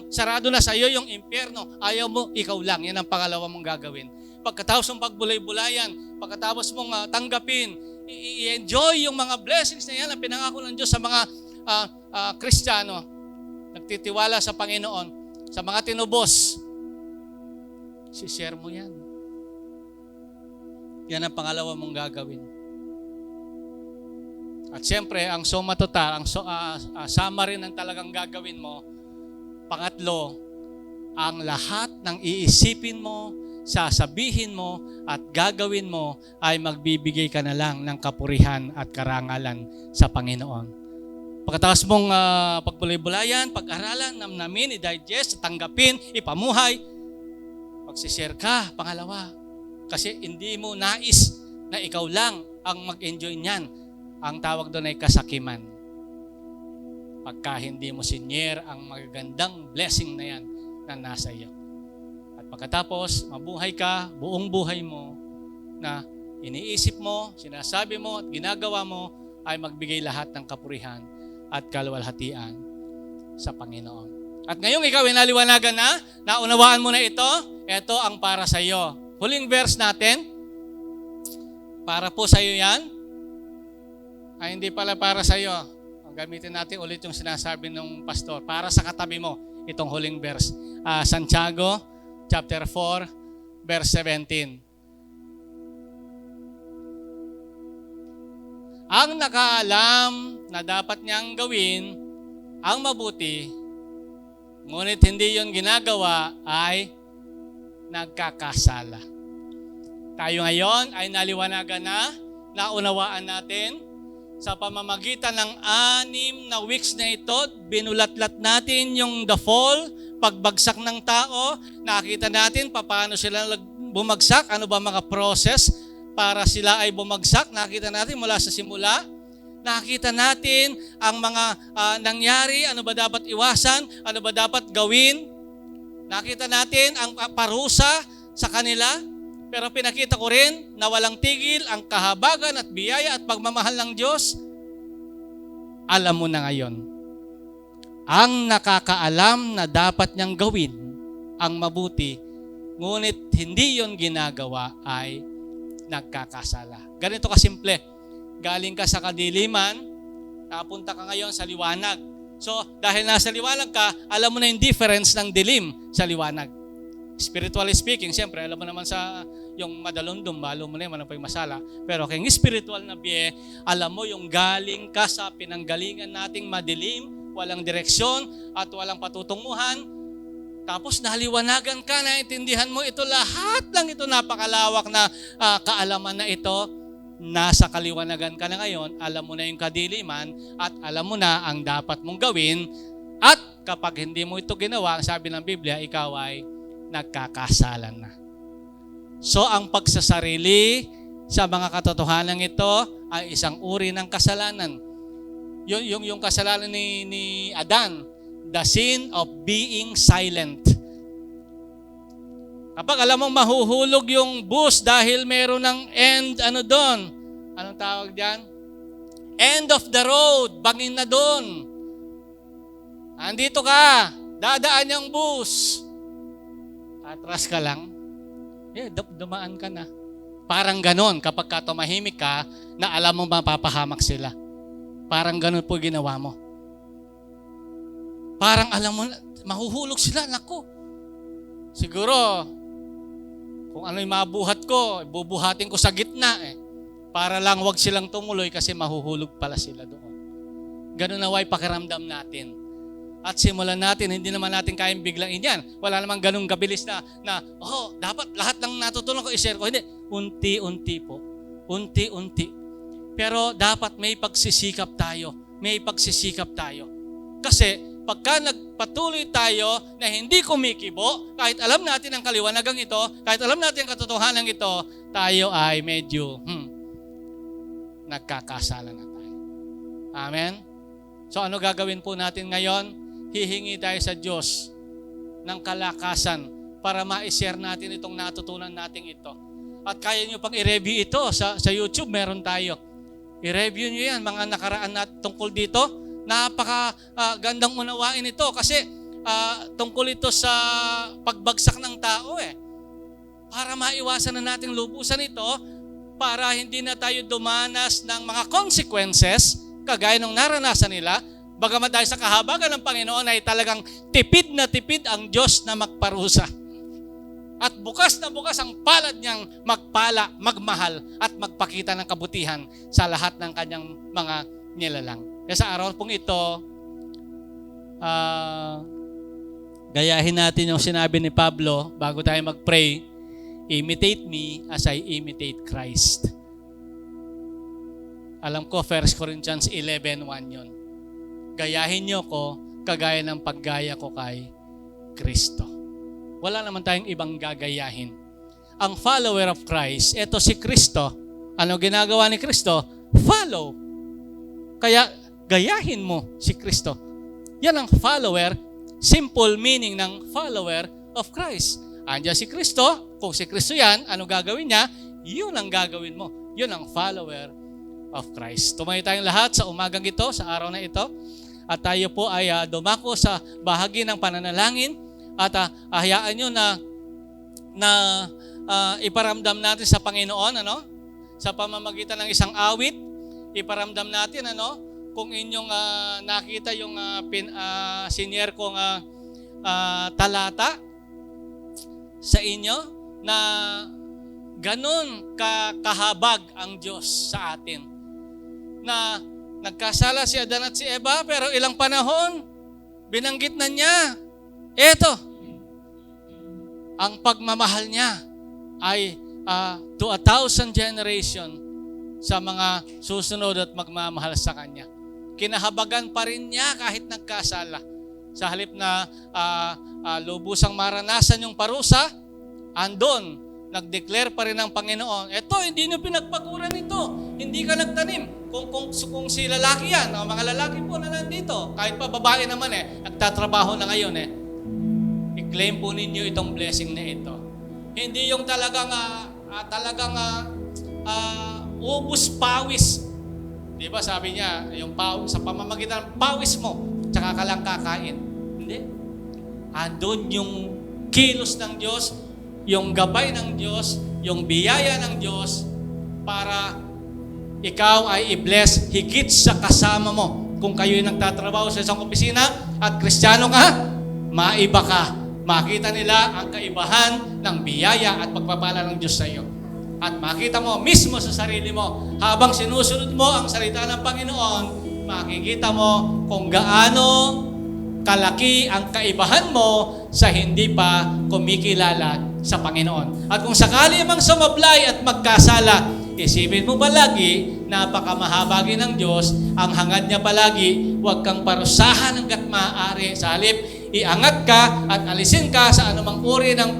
sarado na sa iyo yung impyerno. Ayaw mo, ikaw lang. Yan ang pangalawa mong gagawin. Pagkatapos mong pagbulay-bulayan, pagkatapos mong tanggapin, i-enjoy yung mga blessings na yan ang pinangako ng Diyos sa mga Kristiyano, nagtitiwala sa Panginoon, sa mga tinubos, si-share mo yan. Yan ang pangalawa mong gagawin. At siyempre, ang suma total, ang summary ng talagang gagawin mo, pangatlo, ang lahat ng iisipin mo, sasabihin mo, at gagawin mo ay magbibigay ka na lang ng kapurihan at karangalan sa Panginoon. Pagkatapos mong pagbulay-bulayan, pag-aralan, namnamin, i-digest, tanggapin, ipamuhay, magsishare ka, pangalawa. Kasi hindi mo nais na ikaw lang ang mag-enjoy niyan. Ang tawag doon ay kasakiman. Pagka hindi mo sinyer ang magagandang blessing na yan na nasa iyo. At pagkatapos, mabuhay ka, buong buhay mo, na iniisip mo, sinasabi mo, at ginagawa mo, ay magbigay lahat ng kapurihan at kaluwalhatian sa Panginoon. At ngayong ikaw ay naliwanagan na, naunawaan mo na ito ang para sa iyo. Huling verse natin, para po sa iyo yan, ay hindi pala para sa iyo. Gamitin natin ulit yung sinasabi ng pastor. Para sa katabi mo, itong huling verse. Santiago, chapter 4, verse 17. Ang nakaalam na dapat niyang gawin ang mabuti, ngunit hindi yon ginagawa, ay nagkakasala. Tayo ngayon ay naliwanagan na, naunawaan natin, sa pamamagitan ng 6 na weeks na ito, binulatlat natin yung the fall, pagbagsak ng tao. Nakita natin paano sila bumagsak, ano ba mga process para sila ay bumagsak. Nakita natin mula sa simula. Nakita natin ang mga nangyari, ano ba dapat iwasan, ano ba dapat gawin. Nakita natin ang parusa sa kanila. Pero pinakita ko rin na walang tigil ang kahabagan at biyaya at pagmamahal ng Diyos. Alam mo na ngayon, ang nakakaalam na dapat niyang gawin ang mabuti, ngunit hindi yon ginagawa, ay nagkakasala. Ganito kasimple. Galing ka sa kadiliman, napunta ka ngayon sa liwanag. So, dahil nasa liwanag ka, alam mo na yung difference ng dilim sa liwanag. Spiritually speaking, siyempre, alam mo naman sa yung madalundong, balo mo na yung manapay masala. Pero kung spiritual na biye, alam mo yung galing ka sa pinanggalingan nating madilim, walang direksyon at walang patutunguhan. Tapos naliwanagan ka, naintindihan mo ito, lahat lang ito napakalawak na kaalaman na ito. Nasa kaliwanagan ka na ngayon, alam mo na yung kadiliman at alam mo na ang dapat mong gawin. At kapag hindi mo ito ginawa, sabi ng Biblia, ikaw ay nagkakasalan na. So, ang pagsasarili sa mga katotohanan ito ay isang uri ng kasalanan. Yung kasalanan ni Adan, the sin of being silent. Kapag alam mong mahuhulog yung bus dahil meron ng end, doon? Anong tawag diyan? End of the road, bangin na doon. Andito ka, dadaan yung bus. Atras ka lang, dumaan ka na. Parang ganon kapag ka tumahimik ka na alam mo mapapahamak sila. Parang ganon po ginawa mo. Parang alam mo, mahuhulog sila, naku. Siguro, kung ano yung mabuhat ko, bubuhatin ko sa gitna para lang wag silang tumuloy kasi mahuhulog pala sila doon. Ganon na way pakiramdam natin. At simulan natin, hindi naman natin kayang biglain yan. Wala namang ganung kabilis na dapat lahat ng natutunan ko i-share ko. Hindi, unti-unti po. Unti-unti. Pero dapat may pagsisikap tayo. May pagsisikap tayo. Kasi pagka nagpatuloy tayo na hindi kumikibo, kahit alam natin ang kaliwanagang ito, kahit alam natin ang katotohanan ito, tayo ay medyo nagkakasala na tayo. Amen? So ano gagawin po natin ngayon? Hihingi tayo sa Diyos ng kalakasan para ma-share natin itong natutunan natin ito. At kaya nyo pang i-review ito sa YouTube, meron tayo. I-review nyo yan, mga nakaraan na tungkol dito. Napaka-gandang unawain ito kasi tungkol ito sa pagbagsak ng tao Para maiwasan na natin lubusan ito, para hindi na tayo dumanas ng mga consequences kagaya ng naranasan nila. Bagamat dahil sa kahabagan ng Panginoon ay talagang tipid na tipid ang Diyos na magparusa. At bukas na bukas ang palad niyang magpala, magmahal at magpakita ng kabutihan sa lahat ng kanyang mga nilalang. Kaya sa araw pong ito, gayahin natin yung sinabi ni Pablo bago tayo mag-pray, imitate me as I imitate Christ. Alam ko, 1 Corinthians 11:1 yun. Gayahin niyo ko kagaya ng paggaya ko kay Kristo. Wala naman tayong ibang gagayahin. Ang follower of Christ, eto si Kristo. Ano ginagawa ni Kristo? Follow. Kaya gayahin mo si Kristo. Yan ang follower, simple meaning ng follower of Christ. Andiyan si Kristo, kung si Kristo yan, ano gagawin niya? Yun ang gagawin mo. Yun ang follower of Christ. Tumayo tayong lahat sa umagang ito, sa araw na ito. At tayo po ay dumako sa bahagi ng pananalangin. At hayaan nyo na iparamdam natin sa Panginoon, sa pamamagitan ng isang awit, iparamdam natin, kung inyong nakita yung senior kong talata sa inyo, na ganun kahabag ang Diyos sa atin. Na nagkasala si Adan at si Eva, pero ilang panahon, binanggit na niya, eto, ang pagmamahal niya ay to 1,000 generation sa mga susunod at magmamahal sa Kanya. Kinahabagan pa rin niya kahit nagkasala. Sa halip na lubusang maranasan yung parusa, andon, nag-declare pa rin ang Panginoon, eto, hindi nyo pinagpaguran ito. Hindi ka nagtanim. Kung si lalaki yan, mga lalaki po na nandito, kahit pa babae naman nagtatrabaho na ngayon i-claim po ninyo itong blessing na ito. Hindi yung talagang ubus pawis. Di ba sabi niya, yung sa pamamagitan ng pawis mo, tsaka ka lang kakain. Hindi. Andun yung kilos ng Diyos, yung gabay ng Diyos, yung biyaya ng Diyos para ikaw ay i-bless higit sa kasama mo. Kung kayo'y nagtatrabaho sa isang opisina at Kristiyano ka, maiba ka. Makita nila ang kaibahan ng biyaya at pagpapala ng Diyos sa iyo. At makita mo mismo sa sarili mo, habang sinusunod mo ang salita ng Panginoon, makikita mo kung gaano kalaki ang kaibahan mo sa hindi pa kumikilala sa Panginoon. At kung sakali mang sumablay at magkasala, isipin mo palagi, napakamahabagin ng Diyos, ang hangad niya palagi, huwag kang parusahan hanggat maaari. Sa halip, iangat ka at alisin ka sa anumang uri ng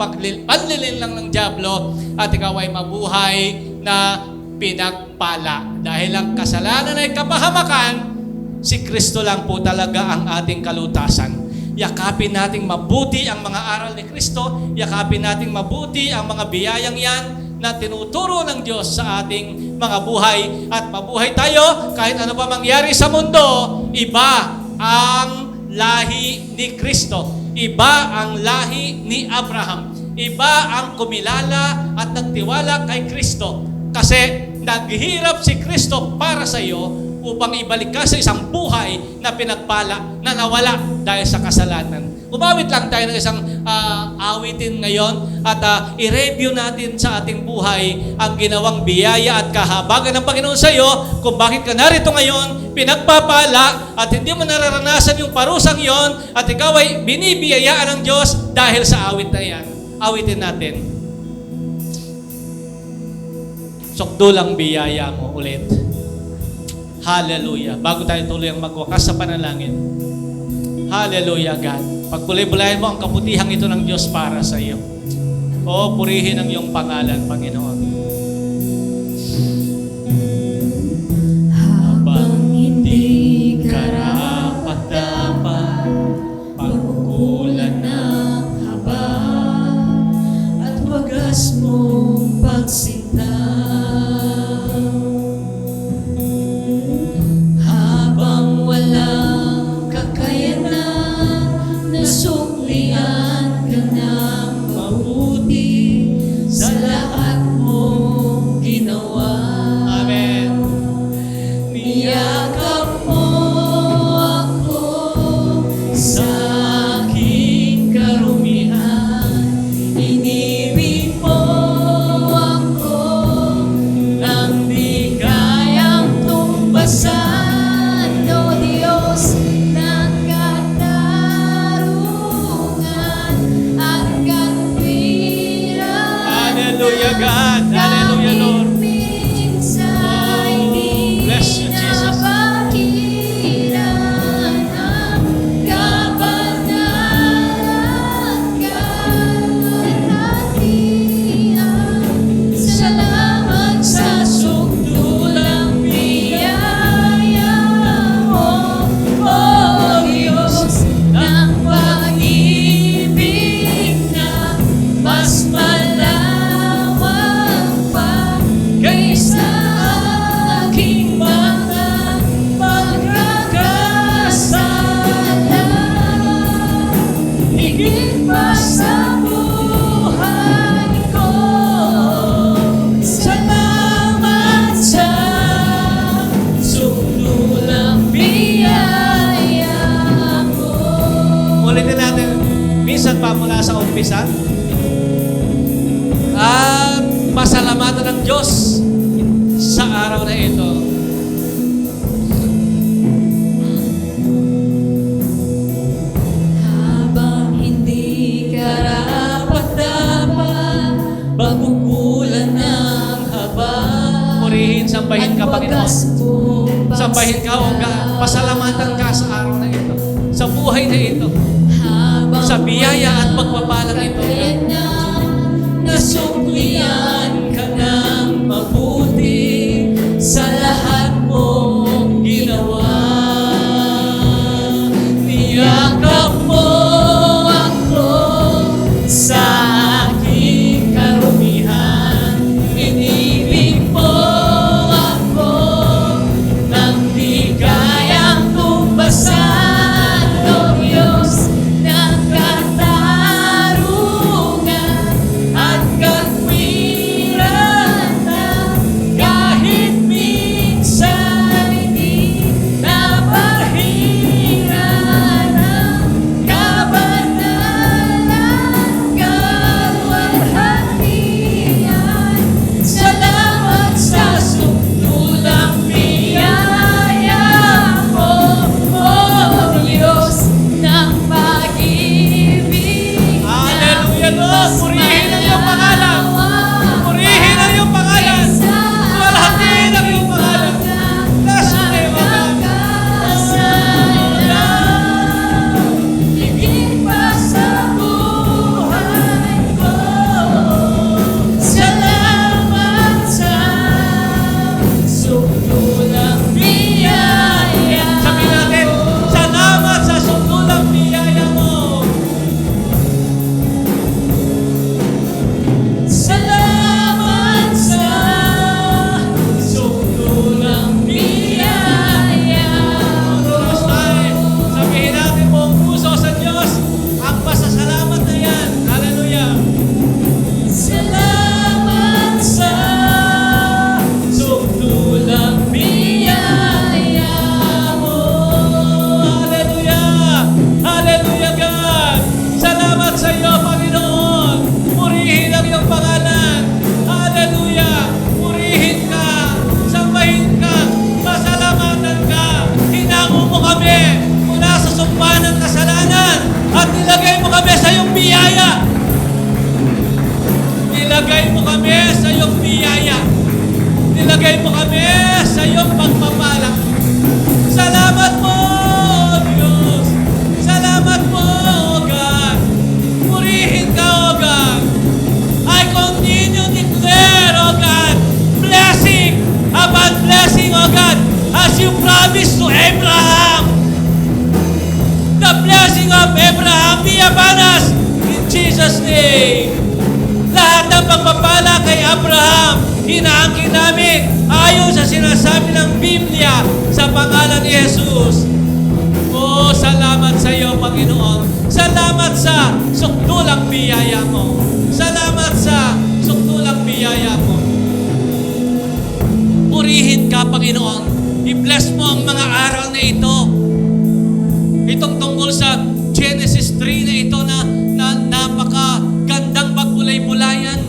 panlilin lang ng dyablo at ikaw ay mabuhay na pinagpala. Dahil ang kasalanan ay kapahamakan, si Kristo lang po talaga ang ating kalutasan. Yakapin nating mabuti ang mga aral ni Kristo, yakapin nating mabuti ang mga biyayang yan na tinuturo ng Diyos sa ating mga buhay. At mabuhay tayo kahit ano pa mangyari sa mundo, iba ang lahi ni Kristo. Iba ang lahi ni Abraham. Iba ang kumilala at nagtiwala kay Kristo. Kasi naghirap si Kristo para sa iyo upang ibalik ka sa isang buhay na pinagpala, na nawala dahil sa kasalanan. Umawit lang tayo ng isang awitin ngayon at i-review natin sa ating buhay ang ginawang biyaya at kahabagan ng Panginoon sa iyo, kung bakit ka narito ngayon, pinagpapala at hindi mo nararanasan yung parusang yon at ikaw ay binibiyayaan ng Diyos dahil sa awit na yan. Awitin natin. Sukdulang biyaya mo ulit. Hallelujah. Bago tayo tuloy ang magwakas sa panalangin. Hallelujah, God. Pagpulay-bulayan mo ang kabutihang ito ng Diyos para sa iyo. O, purihin ang iyong pangalan, Panginoon. Habang hindi karapat-dapat, pagkukulan ng haba, at wagas mong pagsinta. Habang walang kakayanan, nasuklian ka ng mabuti sa lahat mong ginawa. Amen. Niyakap mo ako sa aking karumihan, iniwi mo ako nang di kayang tumbasan, o Diyos ng katarungan at katwiran. Hallelujah, God. Hallelujah, Lord. Bless you, Jesus. Salamat sa sukdulang biyaya higit pa sa buhay ko. Salamat sa sukdulang biyaya mo. Ulitin natin, minsan pa mula sa umpisa. At pasalamatan ng Diyos sa araw na ito. Habang hindi karapat-dapat, pagkukulan ng haba. Purihin, sambahin ka, At Panginoon. wagas bumaba Sambahin ka, o God. Pasalamatan ka sa araw na ito. Sa buhay na ito. habang Sa biyaya at pagpapalang ito. nasuklian ka ng mabuti sa lahat mong ginawa. Niyakap mo ako sa aking karumihan. Inibig mo ako nang di kayang tumbasan. O Diyos ng katarungan at katwiran na kahit minsan hindi napahiran ang kabanalan kalwalhatian. Salamat sa sukdulang biyaya mo, O Diyos ng pag-ibig. Hallelujah, Lord. Purihin ang iyong pangalan. Purihin ang iyong pangalan. Walhatiin ang iyong pangalan. Bless your name, O God. Higit pa sa buhay ko. Salamat sa sukdulang biyaya. Sabihin natin, salamat sa sukdulang biyaya mo. Salamat sa sukdulang biyaya. Diyos ay, sabihin natin buong puso sa Diyos ang pasasalamat na yan. Hallelujah. Salamat sa sukdulang biyaya mo. Hallelujah! Hallelujah, God! Salamat sa iyo, Panginoon! Purihin ang iyong pangalan! Hallelujah! Purihin ka! Sambahin ka! Pasalamatan ka! Hinango mo kami mula sa sumpa ng kasalanan at nilagay mo kami sa iyong biyaya! Nilagay mo kami sa iyong biyaya! Nilagay mo kami sa iyong pagpapala! Salamat po, Diyos! Salamat po, O God! Purihin ka, O God! I continue to declare, O God, blessing upon blessing, O God, as you promised to Abraham. The blessing of Abraham be upon us in Jesus' name. Lahat ng pagpapala kay Abraham, inaangkin namin ayon sa sinasabi ng Biblia sa pangalan ni Jesus. Oh, salamat sa iyo, Panginoon. Salamat sa sukdulang biyaya mo. Salamat sa sukdulang biyaya mo. Purihin ka, Panginoon. I-bless mo ang mga aral na ito. Itong tungkol sa Genesis 3 na ito na napakagandang pagbulay-bulayan.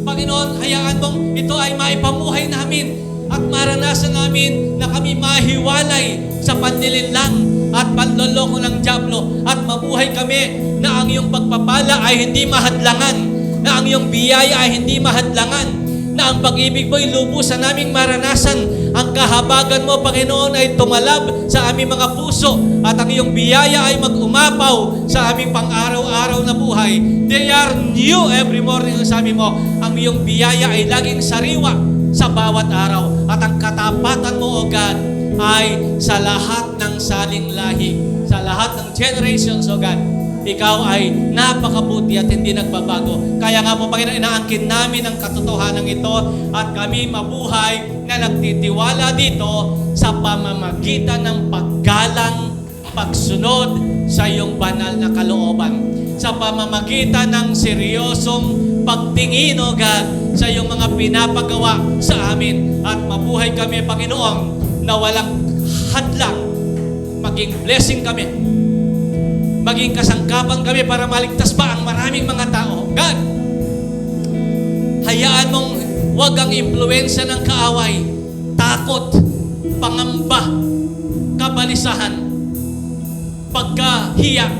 Panginoon, hayaan mong ito ay maipamuhay namin at maranasan namin na kami mahiwalay sa panlilinlang at panloloko ng dyablo at mabuhay kami na ang iyong pagpapala ay hindi mahadlangan, na ang iyong biyaya ay hindi mahadlangan, na ang pag-ibig mo'y lubusan naming maranasan. Ang kahabagan mo, Panginoon, ay tumalab sa aming mga puso at ang iyong biyaya ay mag-umapaw sa aming pang-araw-araw na buhay. They are new every morning, ang sabi mo. Ang iyong biyaya ay laging sariwa sa bawat araw at ang katapatan mo, O God, ay sa lahat ng saling lahi, sa lahat ng generations, O God. Ikaw ay napakabuti at hindi nagbabago. Kaya nga po, Panginoon, inaangkin namin ang katotohanan ito at kami mabuhay na nagtitiwala dito sa pamamagitan ng paggalang, pagsunod sa iyong banal na kalooban. sa pamamagitan ng seryosong pagtingin, O God, sa iyong mga pinapagawa sa amin. At mabuhay kami, Panginoon, na walang hadlang. Maging blessing kami. Maging kasangkapan kami para maligtas pa ang maraming mga tao. God, hayaan mong huwag ang impluensya ng kaaway, takot, pangamba, kabalisahan, pagkahiya.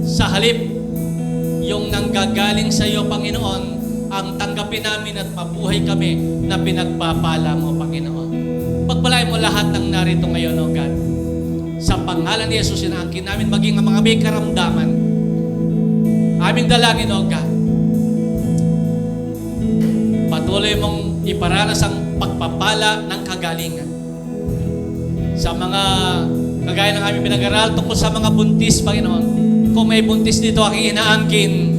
Sa halip, yung nanggagaling sa iyo, Panginoon, ang tanggapin namin at mabuhay kami na pinagpapala mo, Panginoon. Pagpalain mo lahat ng narito ngayon, O God. Sa pangalan ni Jesus, inaangkin namin maging ang mga may karamdaman. Aming dalangin, O God. Patuloy mong iparanas ang pagpapala ng kagalingan. Sa mga kagaya ng aming pinag-aral tungkol sa mga buntis, Panginoon. Kung may buntis dito, aking inaangkin,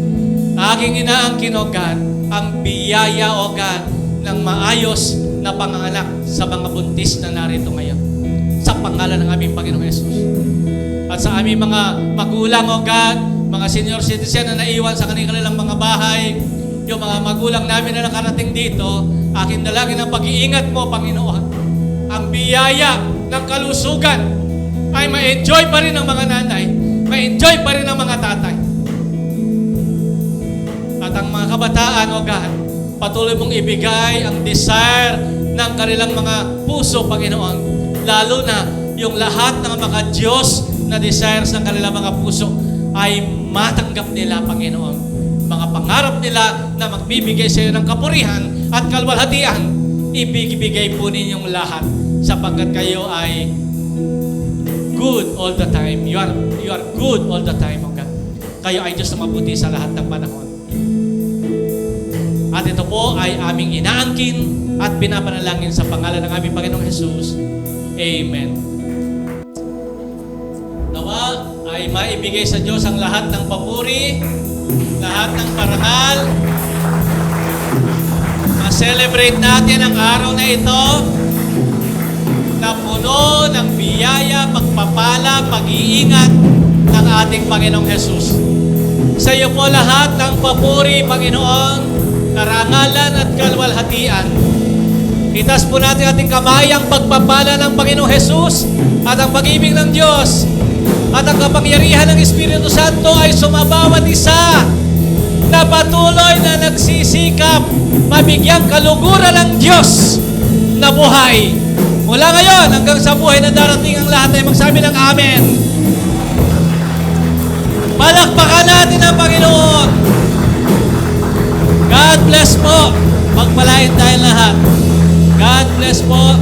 O God, ang biyaya, O God, ng maayos na panganganak sa mga buntis na narito ngayon. Sa pangalan ng aming Panginoong Yesus. At sa aming mga magulang, O God, mga senior citizen na naiwan sa kanilang mga bahay, yung mga magulang namin na nakarating dito, aking dalangin ang pag-iingat mo, Panginoon. Ang biyaya ng kalusugan ay ma-enjoy pa rin ng mga nanay, ma-enjoy pa rin ng mga tatay. At ang mga kabataan, O God, patuloy mong ibigay ang desire ng kanilang mga puso, Panginoon. Lalo na yung lahat ng mga Diyos na desires ng kanilang mga puso ay matanggap nila, Panginoon. Mga pangarap nila na magbibigay sa iyo ng kapurihan at kalwalhatian, ibigay po ninyong lahat sapagkat kayo ay good all the time. You are good all the time, O God. Kayo ay Diyos na mabuti sa lahat ng panahon. At ito po ay aming inaangkin at pinapanalangin sa pangalan ng aming Panginoong Jesus. Amen. Nawa ay maibigay sa Diyos ang lahat ng papuri, lahat ng parangal. Ma-celebrate natin ang araw na ito na puno ng biyaya, pagpapala, pag-iingat ng ating Panginoong Jesus. Sa iyo po lahat ng papuri, Panginoon, karangalan at kalwalhatian. Itas po natin ating kamay ang pagpapala ng Panginoong Jesus at ang pag-ibig ng Diyos at ang kapangyarihan ng Espiritu Santo ay sumabawat isa na patuloy na nagsisikap mabigyang kaluguran ng Diyos na buhay. Mula ngayon hanggang sa buhay na darating ang lahat ay magsabi ng Amen. Palakpakan natin ang Panginoon. God bless po. Pagpalain tayo lahat. God bless po.